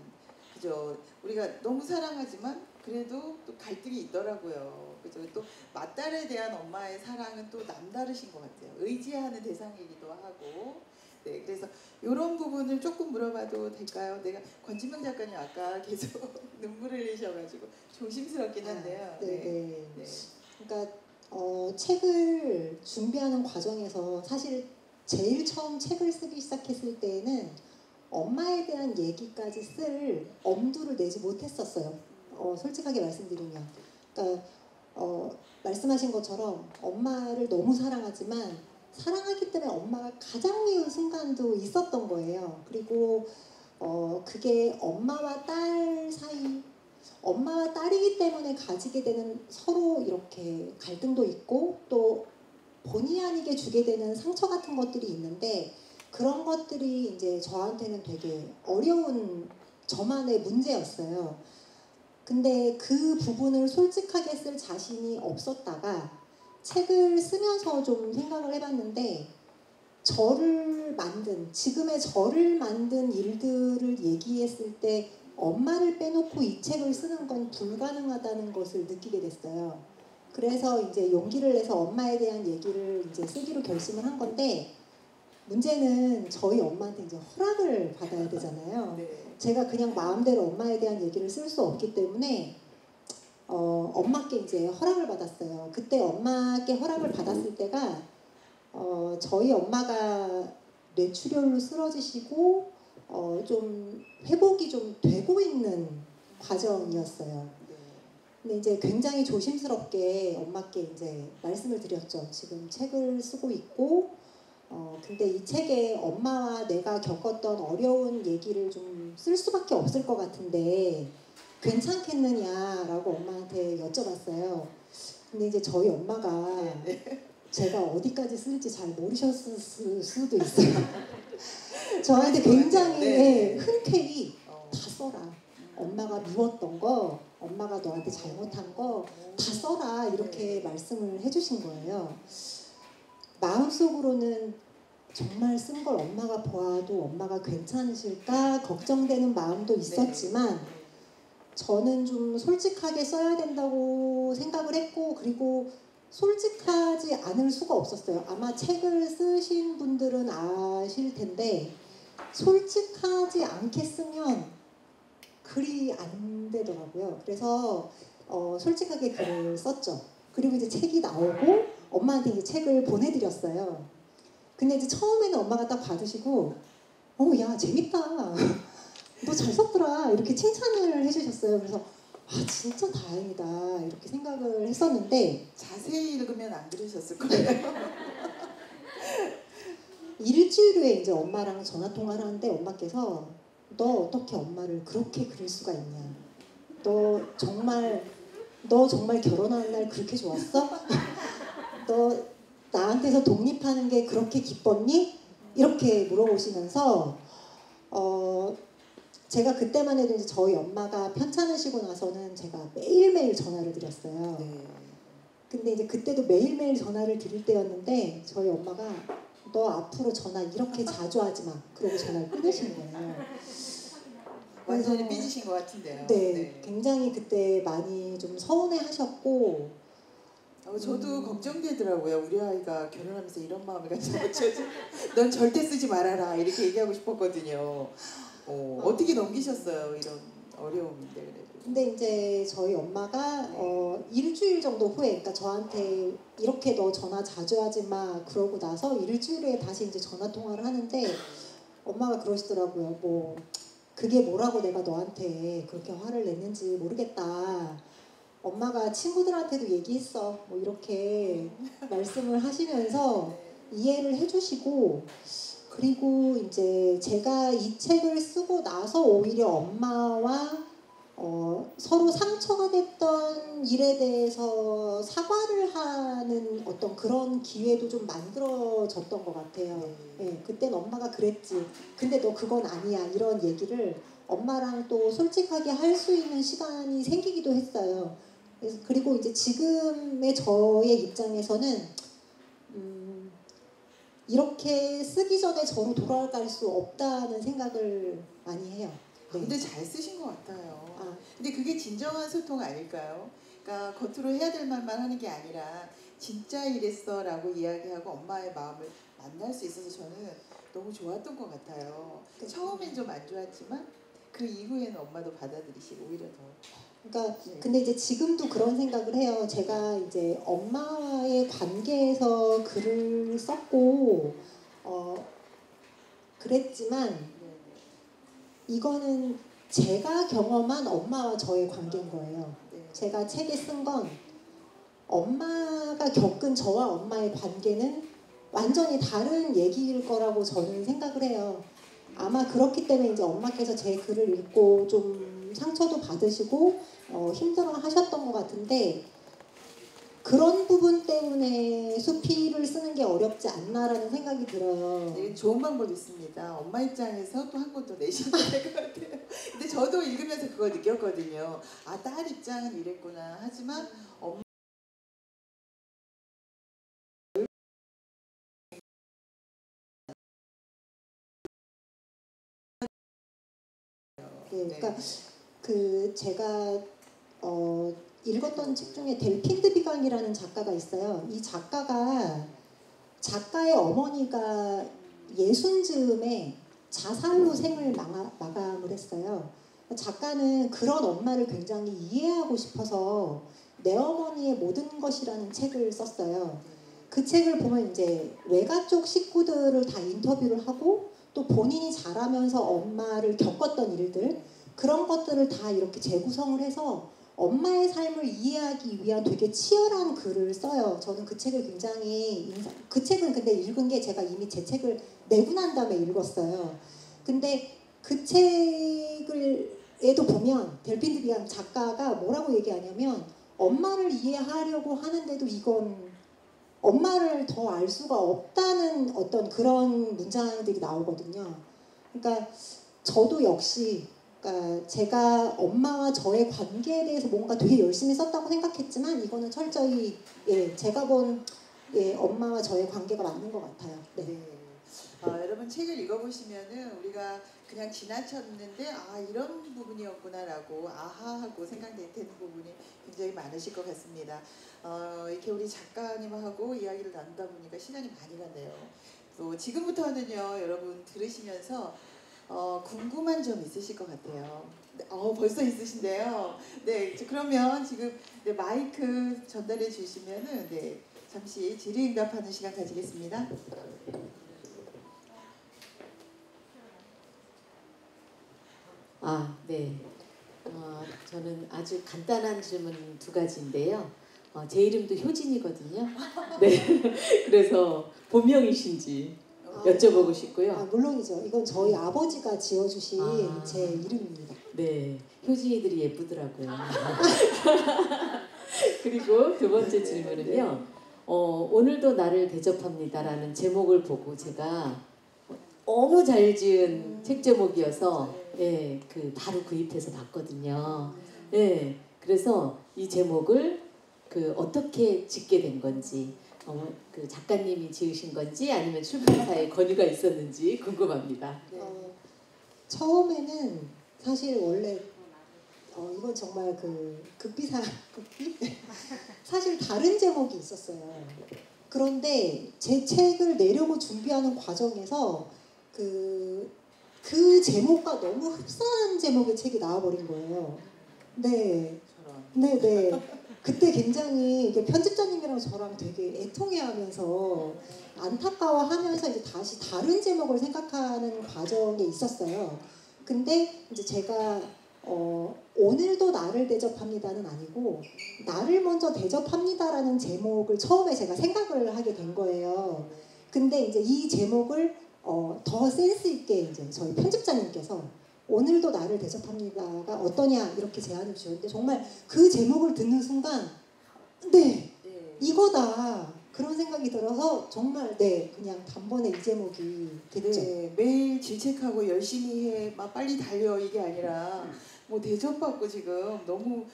그죠. 우리가 너무 사랑하지만 그래도 또 갈등이 있더라고요. 그죠. 또 맏딸에 대한 엄마의 사랑은 또 남다르신 것 같아요. 의지하는 대상이기도 하고. 네, 그래서 이런 부분을 조금 물어봐도 될까요? 내가 권진명 작가님 아까 계속 눈물을 흘리셔가지고 조심스럽긴 한데요. 네. 그러니까 책을 준비하는 과정에서 사실 제일 처음 책을 쓰기 시작했을 때에는 엄마에 대한 얘기까지 쓸 엄두를 내지 못했었어요. 솔직하게 말씀드리면. 그러니까 말씀하신 것처럼 엄마를 너무 사랑하지만 사랑하기 때문에 엄마가 가장 미운 순간도 있었던 거예요. 그리고 그게 엄마와 딸 사이 엄마와 딸이기 때문에 가지게 되는 서로 이렇게 갈등도 있고 또 본의 아니게 주게 되는 상처 같은 것들이 있는데 그런 것들이 이제 저한테는 되게 어려운 저만의 문제였어요. 근데 그 부분을 솔직하게 쓸 자신이 없었다가 책을 쓰면서 좀 생각을 해봤는데 지금의 저를 만든 일들을 얘기했을 때 엄마를 빼놓고 이 책을 쓰는 건 불가능하다는 것을 느끼게 됐어요. 그래서 이제 용기를 내서 엄마에 대한 얘기를 이제 쓰기로 결심을 한 건데 문제는 저희 엄마한테 이제 허락을 받아야 되잖아요. 제가 그냥 마음대로 엄마에 대한 얘기를 쓸 수 없기 때문에 엄마께 이제 허락을 받았어요. 그때 엄마께 허락을 받았을 때가 저희 엄마가 뇌출혈로 쓰러지시고 좀 회복이 좀 되고 있는 과정이었어요. 근데 이제 굉장히 조심스럽게 엄마께 이제 말씀을 드렸죠. 지금 책을 쓰고 있고, 근데 이 책에 엄마와 내가 겪었던 어려운 얘기를 좀 쓸 수밖에 없을 것 같은데 괜찮겠느냐라고 엄마한테 여쭤봤어요. 근데 이제 저희 엄마가 제가 어디까지 쓸지 잘 모르셨을 수도 있어요. 저한테 굉장히 흔쾌히 다 써라. 엄마가 미웠던 거, 엄마가 너한테 잘못한 거 다 써라 이렇게 말씀을 해주신 거예요. 마음속으로는 정말 쓴 걸 엄마가 보아도 엄마가 괜찮으실까 걱정되는 마음도 있었지만 저는 좀 솔직하게 써야 된다고 생각을 했고 그리고 솔직하지 않을 수가 없었어요. 아마 책을 쓰신 분들은 아실 텐데 솔직하지 않게 쓰면 글이 안 되더라고요. 그래서 솔직하게 글을 썼죠. 그리고 이제 책이 나오고 엄마한테 이제 책을 보내드렸어요. 근데 이제 처음에는 엄마가 딱 받으시고 야 재밌다. 너 잘 썼더라. 이렇게 칭찬을 해주셨어요. 그래서 진짜 다행이다. 이렇게 생각을 했었는데 자세히 읽으면 안 그러셨을 거예요. 일주일 후에 이제 엄마랑 전화 통화를 하는데 엄마께서 너 어떻게 엄마를 그렇게 그릴 수가 있냐? 너 정말 결혼하는 날 그렇게 좋았어? 너 나한테서 독립하는 게 그렇게 기뻤니? 이렇게 물어보시면서 제가 그때만 해도 이제 저희 엄마가 편찮으시고 나서는 제가 매일매일 전화를 드렸어요. 근데 이제 그때도 매일매일 전화를 드릴 때였는데 저희 엄마가 너 앞으로 전화 이렇게 자주 하지 마. 그러고 전화를 끊으신 거예요. 완전히 삐지신 것 같은데요. 네, 굉장히 그때 많이 좀 서운해하셨고 저도 걱정되더라고요. 우리 아이가 결혼하면서 이런 마음을 가지고 넌 절대 쓰지 말아라 이렇게 얘기하고 싶었거든요. 어떻게 넘기셨어요? 이런 어려움인데 그래도. 근데 이제 저희 엄마가 일주일 정도 후에 그러니까 저한테 이렇게 너 전화 자주 하지 마 그러고 나서 일주일에 다시 이제 전화 통화를 하는데 엄마가 그러시더라고요. 뭐 그게 뭐라고 내가 너한테 그렇게 화를 냈는지 모르겠다. 엄마가 친구들한테도 얘기했어. 뭐 이렇게 말씀을 하시면서 이해를 해주시고 그리고 이제 제가 이 책을 쓰고 나서 오히려 엄마와 서로 상처가 됐던 일에 대해서 사과를 하는 어떤 그런 기회도 좀 만들어졌던 것 같아요. 네, 그땐 엄마가 그랬지. 근데 너 그건 아니야. 이런 얘기를 엄마랑 또 솔직하게 할 수 있는 시간이 생기기도 했어요. 그리고 이제 지금의 저의 입장에서는 이렇게 쓰기 전에 저로 돌아갈 수 없다는 생각을 많이 해요. 네. 근데 잘 쓰신 것 같아요. 근데 그게 진정한 소통 아닐까요? 그러니까 겉으로 해야 될 말만 하는 게 아니라 진짜 이랬어라고 이야기하고 엄마의 마음을 만날 수 있어서 저는 너무 좋았던 것 같아요. 처음엔 좀 안 좋았지만 그 이후에는 엄마도 받아들이시고 오히려 더. 그러니까 근데 이제 지금도 그런 생각을 해요. 제가 이제 엄마와의 관계에서 글을 썼고 그랬지만 이거는 제가 경험한 엄마와 저의 관계인 거예요. 제가 책에 쓴 건 엄마가 겪은 저와 엄마의 관계는 완전히 다른 얘기일 거라고 저는 생각을 해요. 아마 그렇기 때문에 이제 엄마께서 제 글을 읽고 좀 상처도 받으시고 힘들어 하셨던 것 같은데 그런 부분 때문에 수필을 쓰는 게 어렵지 않나라는 생각이 들어요. 네, 좋은 방법이 있습니다. 엄마 입장에서 또 한 권 더 내시면 될 것 같아요. 근데 저도 읽으면서 그걸 느꼈거든요. 딸 입장은 이랬구나. 하지만 엄마 그러니까 제가 읽었던 책 중에 델핀드 비강이라는 작가가 있어요. 이 작가의 어머니가 예순 즈음에 자살로 생을 마감을 했어요. 작가는 그런 엄마를 굉장히 이해하고 싶어서 내 어머니의 모든 것이라는 책을 썼어요. 그 책을 보면 이제 외가 쪽 식구들을 다 인터뷰를 하고 또 본인이 자라면서 엄마를 겪었던 일들 그런 것들을 다 이렇게 재구성을 해서 엄마의 삶을 이해하기 위한 되게 치열한 글을 써요. 저는 그 책을 굉장히 그 책은 근데 읽은 게 제가 이미 제 책을 내고 난 다음에 읽었어요. 근데 그 책을 에도 보면 델핀드비안 작가가 뭐라고 얘기하냐면 엄마를 이해하려고 하는데도 이건 엄마를 더 알 수가 없다는 어떤 그런 문장들이 나오거든요. 그러니까 저도 역시 그러니까 제가 엄마와 저의 관계에 대해서 뭔가 되게 열심히 썼다고 생각했지만 이거는 철저히 제가 본 엄마와 저의 관계가 맞는 것 같아요. 네. 네. 여러분 책을 읽어보시면은 우리가 그냥 지나쳤는데 이런 부분이었구나라고 아하하고 생각되는 부분이 굉장히 많으실 것 같습니다. 이렇게 우리 작가님하고 이야기를 나누다 보니까 시간이 많이 갔네요. 또 지금부터는요 여러분 들으시면서 궁금한 점 있으실 것 같아요. 벌써 있으신데요. 네, 그러면 지금 마이크 전달해 주시면은 잠시 질의응답하는 시간 가지겠습니다. 네. 저는 아주 간단한 질문 두 가지인데요. 제 이름도 효진이거든요. 네. 그래서 본명이신지 여쭤보고 싶고요. 물론이죠. 이건 저희 아버지가 지어주신 제 이름입니다. 네. 효진이들이 예쁘더라고요. 그리고 두 번째 질문은요. 오늘도 나를 대접합니다라는 제목을 보고 제가 너무 잘 지은 책 제목이어서 바로 구입해서 봤거든요. 네, 그래서 이 제목을 어떻게 짓게 된 건지 그 작가님이 지으신 건지 아니면 출판사의 권유가 있었는지 궁금합니다. 처음에는 사실 원래 이건 정말 극비 사실 다른 제목이 있었어요. 그런데 제 책을 내려고 준비하는 과정에서 그 제목과 너무 흡사한 제목의 책이 나와버린 거예요. 네. 그때 굉장히 편집자님이랑 저랑 되게 애통해하면서 안타까워하면서 이제 다시 다른 제목을 생각하는 과정에 있었어요. 근데 이제 제가 오늘도 나를 대접합니다는 아니고 나를 먼저 대접합니다라는 제목을 처음에 제가 생각을 하게 된 거예요. 근데 이제 이 제목을 더 센스 있게 이제 저희 편집자님께서 오늘도 나를 대접합니다가 어떠냐 이렇게 제안을 주셨는데 정말 그 제목을 듣는 순간 이거다 그런 생각이 들어서 정말 그냥 단번에 이 제목이 됐죠. 매일 질책하고 열심히 해, 막 빨리 달려 이게 아니라 뭐 대접받고 지금 너무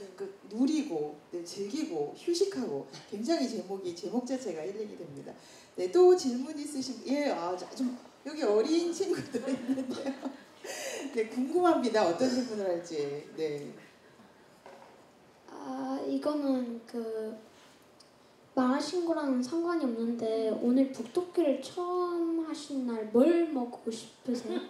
누리고 즐기고 휴식하고 굉장히 제목 자체가 힐링이 됩니다. 또 질문 있으신 좀 여기 어린 친구들 있는데요. 궁금합니다. 어떤 질문을 할지. 이거는 말하신 거랑 상관이 없는데 오늘 북토끼를 처음 하신 날 뭘 먹고 싶으세요?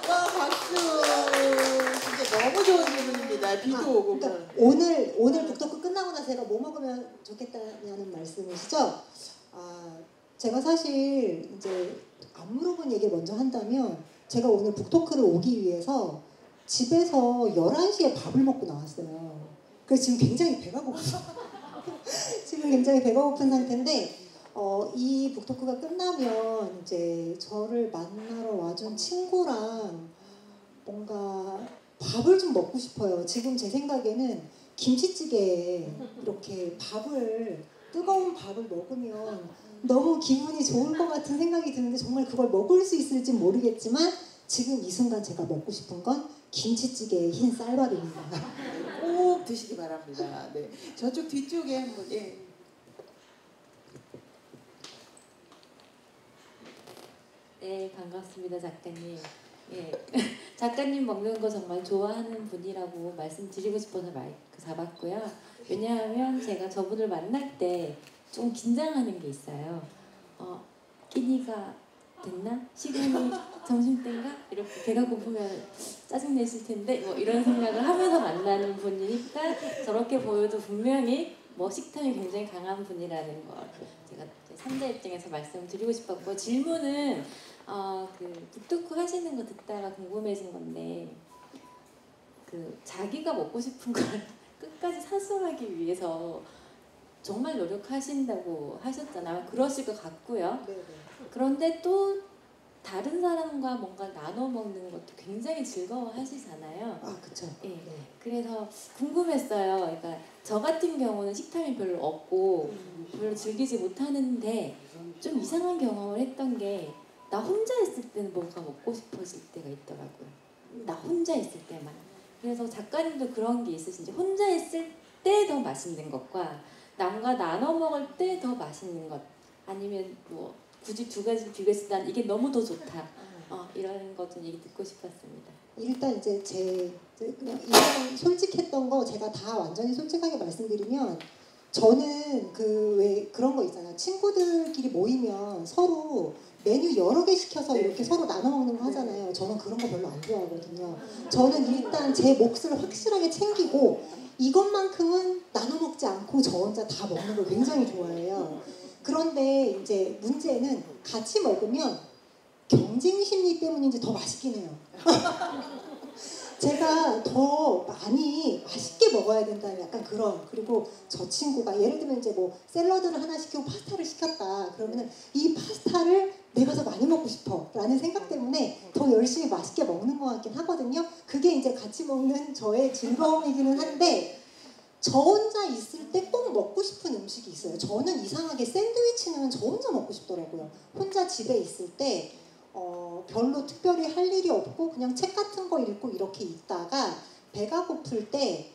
박수. 진짜 너무 좋은 질문입니다. 비도 오고. 그러니까 오늘 북토크 끝나고 나서 제가 뭐 먹으면 좋겠다는 말씀이시죠? 제가 사실 이제 안 물어본 얘기를 먼저 한다면 제가 오늘 북토크를 오기 위해서 집에서 11시에 밥을 먹고 나왔어요. 그래서 지금 굉장히 배가 고파요. 지금 굉장히 배가 고픈 상태인데 이 북토크가 끝나면 이제 저를 만나러 와준 친구랑 뭔가 밥을 좀 먹고 싶어요. 지금 제 생각에는 김치찌개에 이렇게 뜨거운 밥을 먹으면 너무 기분이 좋을 것 같은 생각이 드는데 정말 그걸 먹을 수 있을지 모르겠지만 지금 이 순간 제가 먹고 싶은 건 김치찌개에 흰 쌀밥입니다. 꼭 드시기 바랍니다. 저쪽 뒤쪽에 한번 네, 반갑습니다, 작가님. 작가님 먹는 거 정말 좋아하는 분이라고 말씀드리고 싶어서 마이크 잡았고요. 왜냐하면 제가 저분을 만날 때 좀 긴장하는 게 있어요. 끼니가 됐나? 시간이 점심때인가? 이렇게 배가 고프면 짜증내실 텐데 뭐 이런 생각을 하면서 만나는 분이니까 저렇게 보여도 분명히 뭐 식탐이 굉장히 강한 분이라는 걸 제가 삼자 입장에서 말씀드리고 싶었고, 질문은 그 북토크 하시는 거 듣다가 궁금해진 건데, 그 자기가 먹고 싶은 걸 끝까지 산수하기 위해서 정말 노력하신다고 하셨잖아요. 그러실 것 같고요. 네네. 그런데 또 다른 사람과 뭔가 나눠 먹는 것도 굉장히 즐거워하시잖아요. 아 그쵸. 예. 네. 그래서 궁금했어요. 그러니까 저 같은 경우는 식탐이 별로 없고 별로 즐기지 못하는데 좀 이상한 경험을 했던 게, 나 혼자 있을 때는 뭔가 먹고 싶어질 때가 있더라고요. 나 혼자 있을 때만. 그래서 작가님도 그런 게 있으신지, 혼자 있을 때 더 맛있는 것과 남과 나눠 먹을 때 더 맛있는 것, 아니면 뭐 굳이 두 가지를 비교했을 때 이게 너무 더 좋다, 이런 것 좀 얘기 듣고 싶었습니다. 일단 이제 그냥 이런 솔직했던 거 제가 다 완전히 솔직하게 말씀드리면, 저는 그 왜 그런 거 있잖아요. 친구들끼리 모이면 서로 메뉴 여러 개 시켜서 이렇게 서로 나눠 먹는 거 하잖아요. 저는 그런 거 별로 안 좋아하거든요. 저는 일단 제 몫을 확실하게 챙기고 이것만큼은 나눠 먹지 않고 저 혼자 다 먹는 걸 굉장히 좋아해요. 그런데 이제 문제는 같이 먹으면 경쟁 심리 때문인지 더 맛있긴 해요. 제가 더 많이 맛있게 먹어야 된다는 약간 그런, 그리고 저 친구가 예를 들면 이제 뭐 샐러드를 하나 시키고 파스타를 시켰다 그러면은 이 파스타를 내가 더 많이 먹고 싶어 라는 생각 때문에 더 열심히 맛있게 먹는 것 같긴 하거든요. 그게 이제 같이 먹는 저의 즐거움이기는 한데, 저 혼자 있을 때 꼭 먹고 싶은 음식이 있어요. 저는 이상하게 샌드위치는 저 혼자 먹고 싶더라고요. 혼자 집에 있을 때 별로 특별히 할 일이 없고 그냥 책 같은 거 읽고 이렇게 있다가 배가 고플 때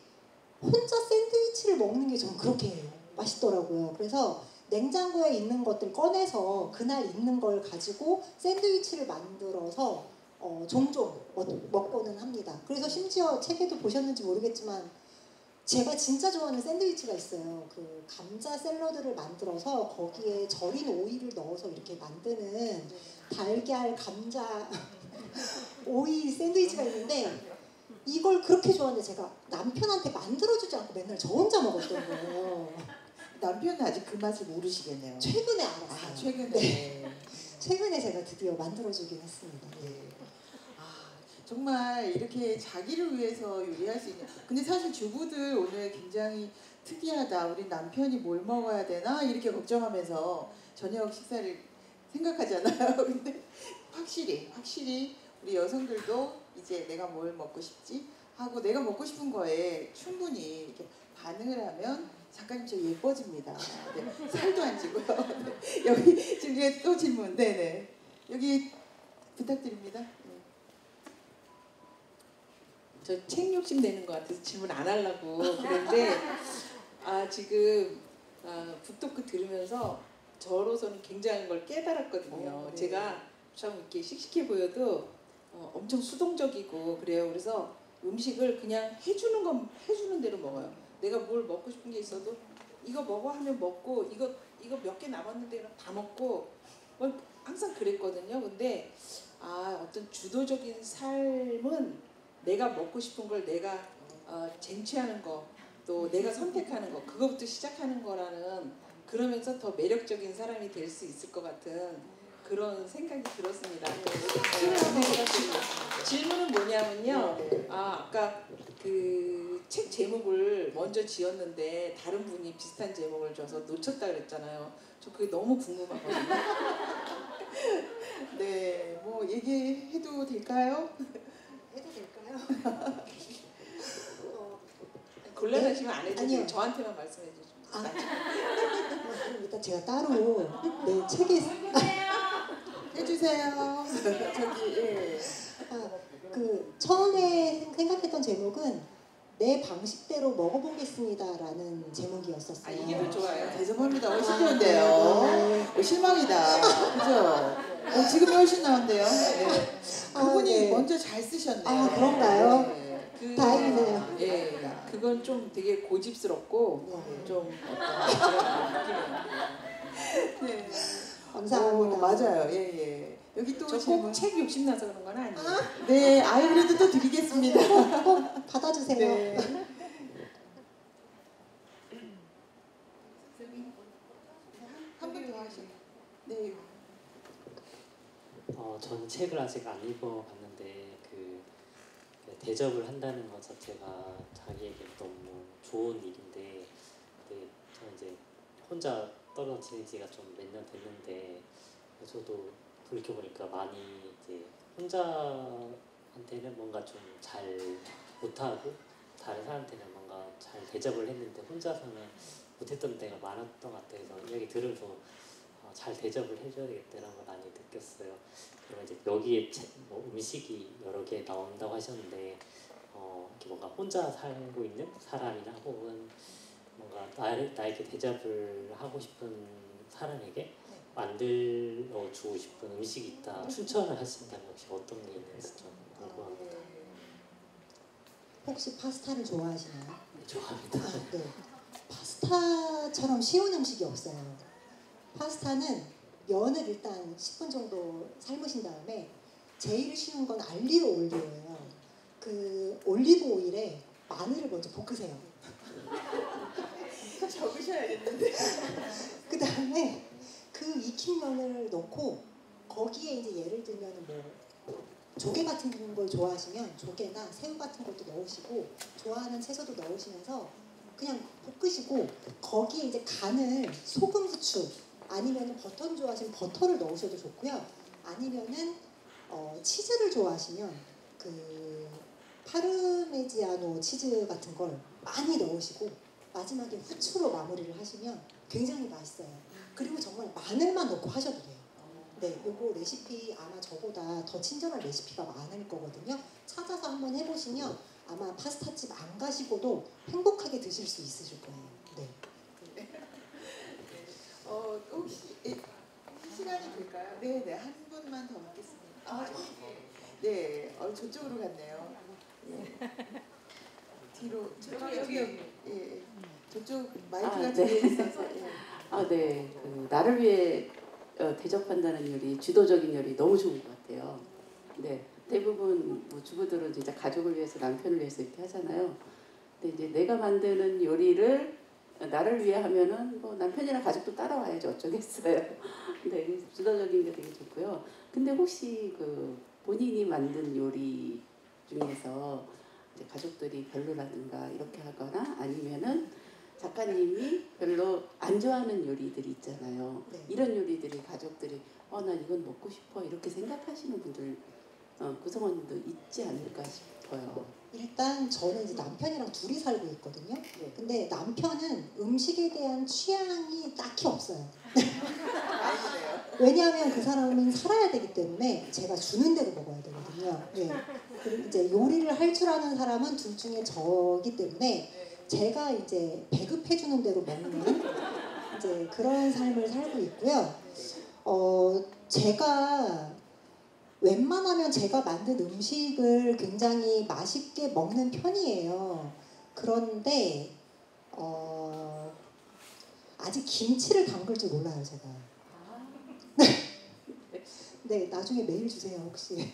혼자 샌드위치를 먹는 게 저는 그렇게 해요. 맛있더라고요. 그래서 냉장고에 있는 것들 꺼내서 그날 있는 걸 가지고 샌드위치를 만들어서 종종 먹고는 합니다. 그래서 심지어 책에도 보셨는지 모르겠지만 제가 진짜 좋아하는 샌드위치가 있어요. 그 감자 샐러드를 만들어서 거기에 절인 오이를 넣어서 이렇게 만드는 달걀, 감자, 오이 샌드위치가 있는데, 이걸 그렇게 좋아하는데 제가 남편한테 만들어주지 않고 맨날 저 혼자 먹었던 거예요. 남편은 아직 그 맛을 모르시겠네요. 최근에 알았어요. 최근에. 네. 최근에 제가 드디어 만들어주긴 했습니다. 네. 정말 이렇게 자기를 위해서 요리할 수 있는. 근데 사실 주부들 오늘 굉장히 특이하다. 우리 남편이 뭘 먹어야 되나 이렇게 걱정하면서 저녁 식사를 생각하잖아요. 근데 확실히 우리 여성들도 이제 내가 뭘 먹고 싶지 하고 내가 먹고 싶은 거에 충분히 이렇게 반응을 하면 작가님 저 예뻐집니다. 네, 살도 안 찌고요. 네, 여기 지금 또 질문. 네네. 여기 부탁드립니다. 저 책 욕심 내는 것 같아서 질문 안 하려고 그랬는데, 지금 북토크 들으면서 저로서는 굉장한 걸 깨달았거든요. 네. 제가 참 이렇게 씩씩해 보여도 엄청 수동적이고 그래요. 그래서 음식을 그냥 해주는 대로 먹어요. 내가 뭘 먹고 싶은 게 있어도 이거 먹어 하면 먹고, 이거 몇 개 남았는데 다 먹고, 항상 그랬거든요. 근데 어떤 주도적인 삶은 내가 먹고 싶은 걸 내가 쟁취하는 거, 또 내가 선택하는 거, 그거부터 시작하는 거라는, 그러면서 더 매력적인 사람이 될 수 있을 것 같은 그런 생각이 들었습니다. 질문은 뭐냐면요. 아까 그 책 제목을 먼저 지었는데 다른 분이 비슷한 제목을 줘서 놓쳤다 그랬잖아요. 저 그게 너무 궁금하거든요. 네, 뭐 얘기해도 될까요? 해도 될까요? 곤란하시면 안 해도 아니요. 돼요. 저한테만 말씀해 주시면. 그럼 일단 제가 따로 책에 해주세요. 저기 예. 그 처음에 생각했던 제목은 내 방식대로 먹어보겠습니다라는 제목이었었어요. 이게 더 좋아요. 대접합니다. 훨씬 좋은데요. 실망이다. 그죠? 지금이 훨씬 나은데요. 네. 그분이 네. 먼저 잘 쓰셨네요. 그런가요? 네. 다행이네요. 예, 그건 좀 되게 고집스럽고 네. 좀 어떤 그런 느낌이에요. 네. 감사합니다. 맞아요. 예, 예. 여기 또 질문. 저꼭책 욕심나서 그런 건 아니에요. 네, 아이 그래도 또 드리겠습니다. 꼭 받아주세요. 네. 한 분 더 하시죠. 네. 저는 책을 아직 안 읽어봤는데 대접을 한다는 것 자체가 자기에게 너무 좋은 일인데, 저는 이제 혼자 떨어져 지낸 지가 좀 몇 년 됐는데, 저도 돌이켜 보니까 많이 이제 혼자한테는 뭔가 좀 잘 못하고 다른 사람한테는 뭔가 잘 대접을 했는데 혼자서는 못했던 때가 많았던 것 같아서 이야기 들으면서 잘 대접을 해줘야 되겠다는 걸 많이 느꼈어요. 그리고 이제 여기에 뭐 음식이 여러 개 나온다고 하셨는데 이렇게 뭔가 혼자 살고 있는 사람이나 혹은 뭔가 나에게 대접을 하고 싶은 사람에게 만들어 주고 싶은 음식이 있다 추천을 하신다면 혹시 어떤 게 있는지 좀 궁금합니다. 혹시 파스타를 좋아하시나요? 네, 좋아합니다. 네. 파스타처럼 쉬운 음식이 없어요. 파스타는 면을 일단 10분 정도 삶으신 다음에 제일 쉬운 건 알리오 올리오예요. 그 올리브 오일에 마늘을 먼저 볶으세요. 적으셔야겠는데. 그 다음에 그 익힌 면을 넣고 거기에 이제 예를 들면 뭐 조개 같은 걸 좋아하시면 조개나 새우 같은 것도 넣으시고 좋아하는 채소도 넣으시면서 그냥 볶으시고 거기에 이제 간을 소금, 후추 아니면 버터를 좋아하시면 버터를 넣으셔도 좋고요. 아니면은 치즈를 좋아하시면 그 파르메지아노 치즈 같은 걸 많이 넣으시고 마지막에 후추로 마무리를 하시면 굉장히 맛있어요. 그리고 정말 마늘만 넣고 하셔도 돼요. 네, 요거 레시피 아마 저보다 더 친절한 레시피가 많을 거거든요. 찾아서 한번 해보시면 아마 파스타집 안 가시고도 행복하게 드실 수 있으실 거예요. 네. 혹시 시간이 될까요? 네, 네, 한 분만 더 묻겠습니다. 네, 저쪽으로 갔네요. 예. 뒤로 저쪽 예, 저쪽 마이크가 네. 뒤에 있어서. 예. 네. 나를 위해 대접한다는 요리, 주도적인 요리 너무 좋은 것 같아요. 네. 대부분 뭐 주부들은 진짜 가족을 위해서, 남편을 위해서 이렇게 하잖아요. 근데 이제 내가 만드는 요리를 나를 위해 하면은 뭐 남편이나 가족도 따라와야지 어쩌겠어요. 근데 주도적인 게 되게 좋고요. 근데 혹시 본인이 만든 요리 중에서 이제 가족들이 별로라든가 이렇게 하거나 아니면은 작가님이 별로 안 좋아하는 요리들이 있잖아요. 네. 이런 요리들이 가족들이 나 이건 먹고 싶어 이렇게 생각하시는 분들 구성원도 있지 않을까 싶어요. 일단 저는 이제 남편이랑 둘이 살고 있거든요. 네. 근데 남편은 음식에 대한 취향이 딱히 없어요. 다행이네요. 왜냐하면 그 사람은 살아야 되기 때문에 제가 주는 대로 먹어야 되거든요. 네. 그리고 이제 요리를 할 줄 아는 사람은 둘 중에 저기 때문에 제가 이제 배급해주는 대로 먹는 이제 그런 삶을 살고 있고요. 제가 웬만하면 제가 만든 음식을 굉장히 맛있게 먹는 편이에요. 그런데 아직 김치를 담글 줄 몰라요, 제가. 네, 나중에 메일 주세요, 혹시.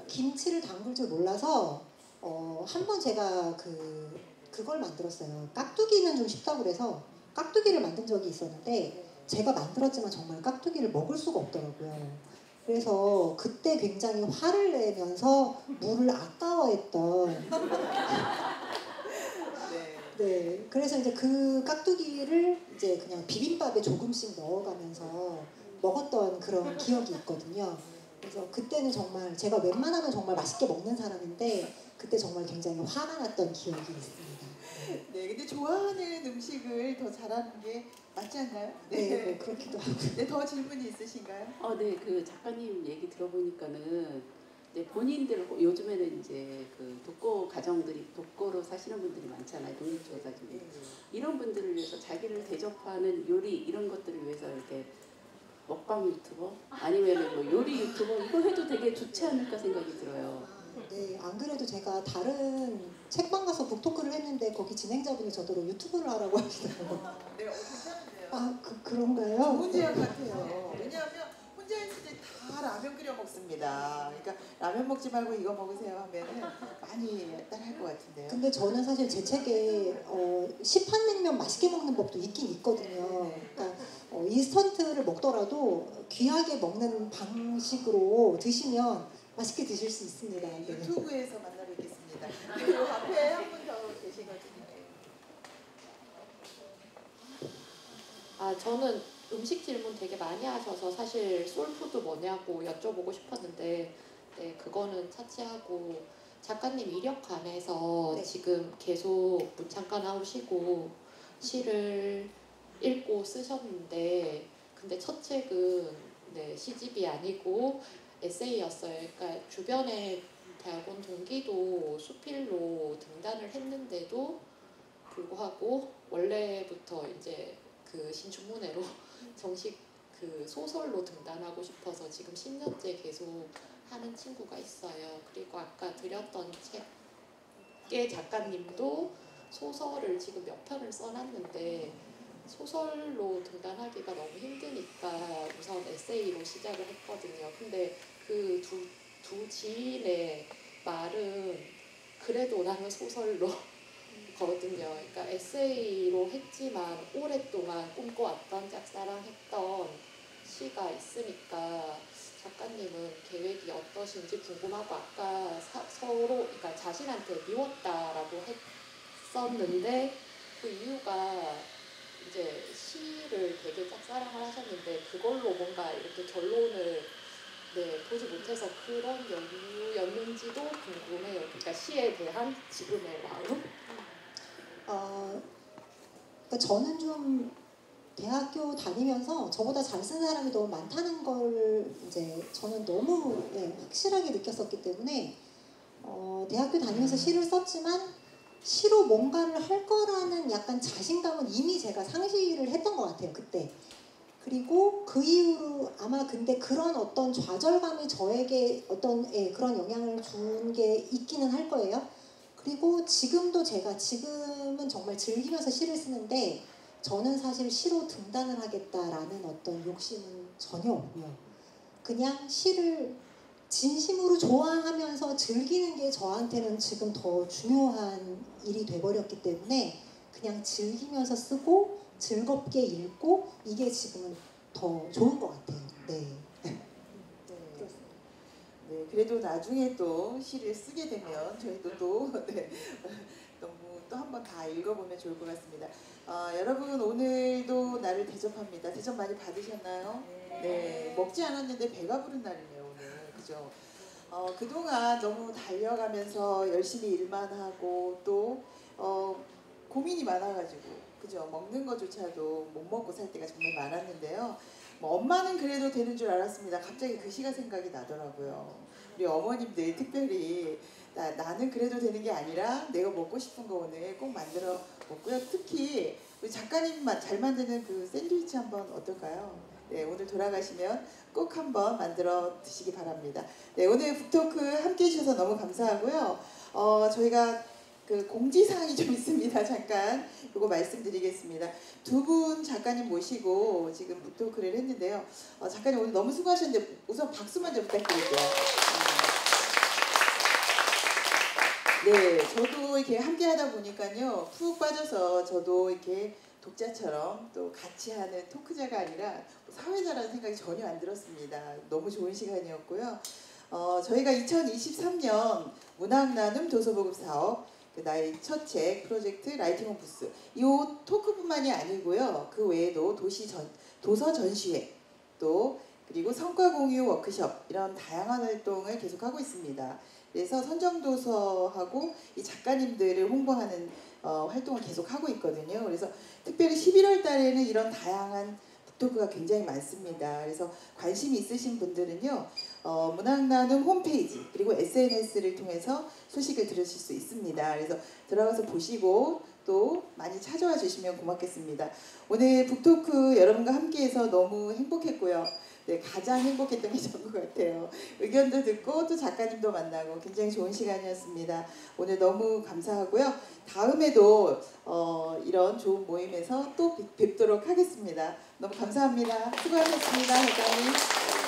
김치를 담글 줄 몰라서 한번 제가 그걸 만들었어요. 깍두기는 좀 쉽다고 그래서 깍두기를 만든 적이 있었는데 제가 만들었지만 정말 깍두기를 먹을 수가 없더라고요. 그래서 그때 굉장히 화를 내면서 물을 아까워했던 네, 그래서 이제 그 깍두기를 이제 그냥 비빔밥에 조금씩 넣어가면서 먹었던 그런 기억이 있거든요. 그래서 그때는 정말 제가 웬만하면 정말 맛있게 먹는 사람인데 그때 정말 굉장히 화가 났던 기억이 있습니다. 네, 근데 좋아하는 음식을 더 잘하는 게 맞지 않나요? 네, 뭐 그렇기도 하고. 네, 더 질문이 있으신가요? 네, 작가님 얘기 들어보니까는 이제 본인들 요즘에는 이제 독거 가정들이 독거로 사시는 분들이 많잖아요. 독립조사 중에 이런 분들을 위해서 자기를 대접하는 요리 이런 것들을 위해서 이렇게 먹방 유튜버 아니면 뭐 요리 유튜버 이거 해도 되게 좋지 않을까 생각이 들어요. 네, 안 그래도 제가 다른 책방 가서 북토크를 했는데 거기 진행자분이 저더러 유튜브를 하라고 하시더라고요. 네, 괜찮은데요. 그런가요? 좋은 제안 같아요. 왜냐하면 혼자 있을 때 다 라면 끓여 먹습니다. 그러니까 라면 먹지 말고 이거 먹으세요 하면은 많이 따라할 것 같은데요. 근데 저는 사실 제 책에 시판냉면 맛있게 먹는 법도 있긴 있거든요. 그러니까 인스턴트를 먹더라도 귀하게 먹는 방식으로 드시면 맛있게 드실 수 있습니다. 네. 유튜브에서 만나 뵙겠습니다. 그리고 앞에 한 분 더 계시거든요. 저는 음식 질문 되게 많이 하셔서 사실 소울푸드 뭐냐고 여쭤보고 싶었는데 네, 그거는 차치하고 작가님 이력관에서 네. 지금 계속 문창가 나오시고 시를 읽고 쓰셨는데 근데 첫 책은 네, 시집이 아니고 에세이였어요. 그러니까 주변에 대학원 동기도 수필로 등단을 했는데도 불구하고 원래부터 이제 그 신춘문예로 정식 그 소설로 등단하고 싶어서 지금 10년째 계속 하는 친구가 있어요. 그리고 아까 드렸던 책의 작가님도 소설을 지금 몇 편을 써놨는데 소설로 등단하기가 너무 힘드니까 우선 에세이로 시작을 했거든요. 근데 그 두 지인의 말은 그래도 나는 소설로 거든요. 그러니까 에세이로 했지만 오랫동안 꿈꿔왔던 짝사랑했던 시가 있으니까 작가님은 계획이 어떠신지 궁금하고 아까 서로 그러니까 자신한테 미웠다라고 했었는데 그 이유가 이제 시를 되게 짝사랑을 하셨는데 그걸로 뭔가 이렇게 결론을 보지 못해서 그런 연유였는지도 궁금해요. 그러니까 시에 대한 지금의 마음. 그러니까 저는 좀 대학교 다니면서 저보다 잘 쓰는 사람이 너무 많다는 걸 이제 저는 너무 확실하게 느꼈었기 때문에 대학교 다니면서 시를 썼지만 시로 뭔가를 할 거라는 약간 자신감은 이미 제가 상실을 했던 것 같아요 그때. 그리고 그 이후로 아마 근데 그런 어떤 좌절감이 저에게 어떤 그런 영향을 준 게 있기는 할 거예요. 그리고 지금도 제가 지금은 정말 즐기면서 시를 쓰는데 저는 사실 시로 등단을 하겠다라는 어떤 욕심은 전혀 없고요. 그냥 시를 진심으로 좋아하면서 즐기는 게 저한테는 지금 더 중요한 일이 돼버렸기 때문에 그냥 즐기면서 쓰고 즐겁게 읽고 이게 지금은 더 좋은 것 같아요. 네. 네, 그래도 나중에 또 시를 쓰게 되면 저희도 또 너무 또 한 번 다 읽어보면 좋을 것 같습니다. 여러분 오늘도 나를 대접합니다. 대접 많이 받으셨나요? 네, 먹지 않았는데 배가 부른 날이네요 오늘. 그죠? 그동안 너무 달려가면서 열심히 일만 하고 또 고민이 많아가지고 그죠? 먹는 것조차도 못 먹고 살 때가 정말 많았는데요. 뭐 엄마는 그래도 되는 줄 알았습니다. 갑자기 그 시가 생각이 나더라고요. 우리 어머님들 특별히 나는 그래도 되는 게 아니라 내가 먹고 싶은 거 오늘 꼭 만들어 먹고요. 특히 우리 작가님 잘 만드는 그 샌드위치 한번 어떨까요? 네, 오늘 돌아가시면 꼭 한번 만들어 드시기 바랍니다. 네, 오늘 북토크 함께 해주셔서 너무 감사하고요. 저희가 그 공지사항이 좀 있습니다. 잠깐 이거 말씀드리겠습니다. 두 분 작가님 모시고 지금 북토크를 했는데요. 작가님 오늘 너무 수고하셨는데 우선 박수만 좀 부탁드릴게요. 네, 저도 이렇게 함께 하다 보니까요 푹 빠져서 저도 이렇게 독자처럼 또 같이 하는 토크자가 아니라 사회자라는 생각이 전혀 안 들었습니다. 너무 좋은 시간이었고요. 저희가 2023년 문학나눔 도서보급 사업 나의 첫 책 프로젝트 라이팅 온 부스 이 토크뿐만이 아니고요. 그 외에도 도서 전시회 또 그리고 성과 공유 워크숍 이런 다양한 활동을 계속하고 있습니다. 그래서 선정도서하고 이 작가님들을 홍보하는 활동을 계속하고 있거든요. 그래서 특별히 11월 달에는 이런 다양한 북토크가 굉장히 많습니다. 그래서 관심이 있으신 분들은요. 문학나눔 홈페이지 그리고 SNS를 통해서 소식을 들으실 수 있습니다. 그래서 들어가서 보시고 또 많이 찾아와 주시면 고맙겠습니다. 오늘 북토크 여러분과 함께해서 너무 행복했고요. 네, 가장 행복했던 게 저인 것 같아요. 의견도 듣고 또 작가님도 만나고 굉장히 좋은 시간이었습니다. 오늘 너무 감사하고요. 다음에도 이런 좋은 모임에서 또 뵙도록 하겠습니다. 너무 감사합니다. 수고하셨습니다, 작가님.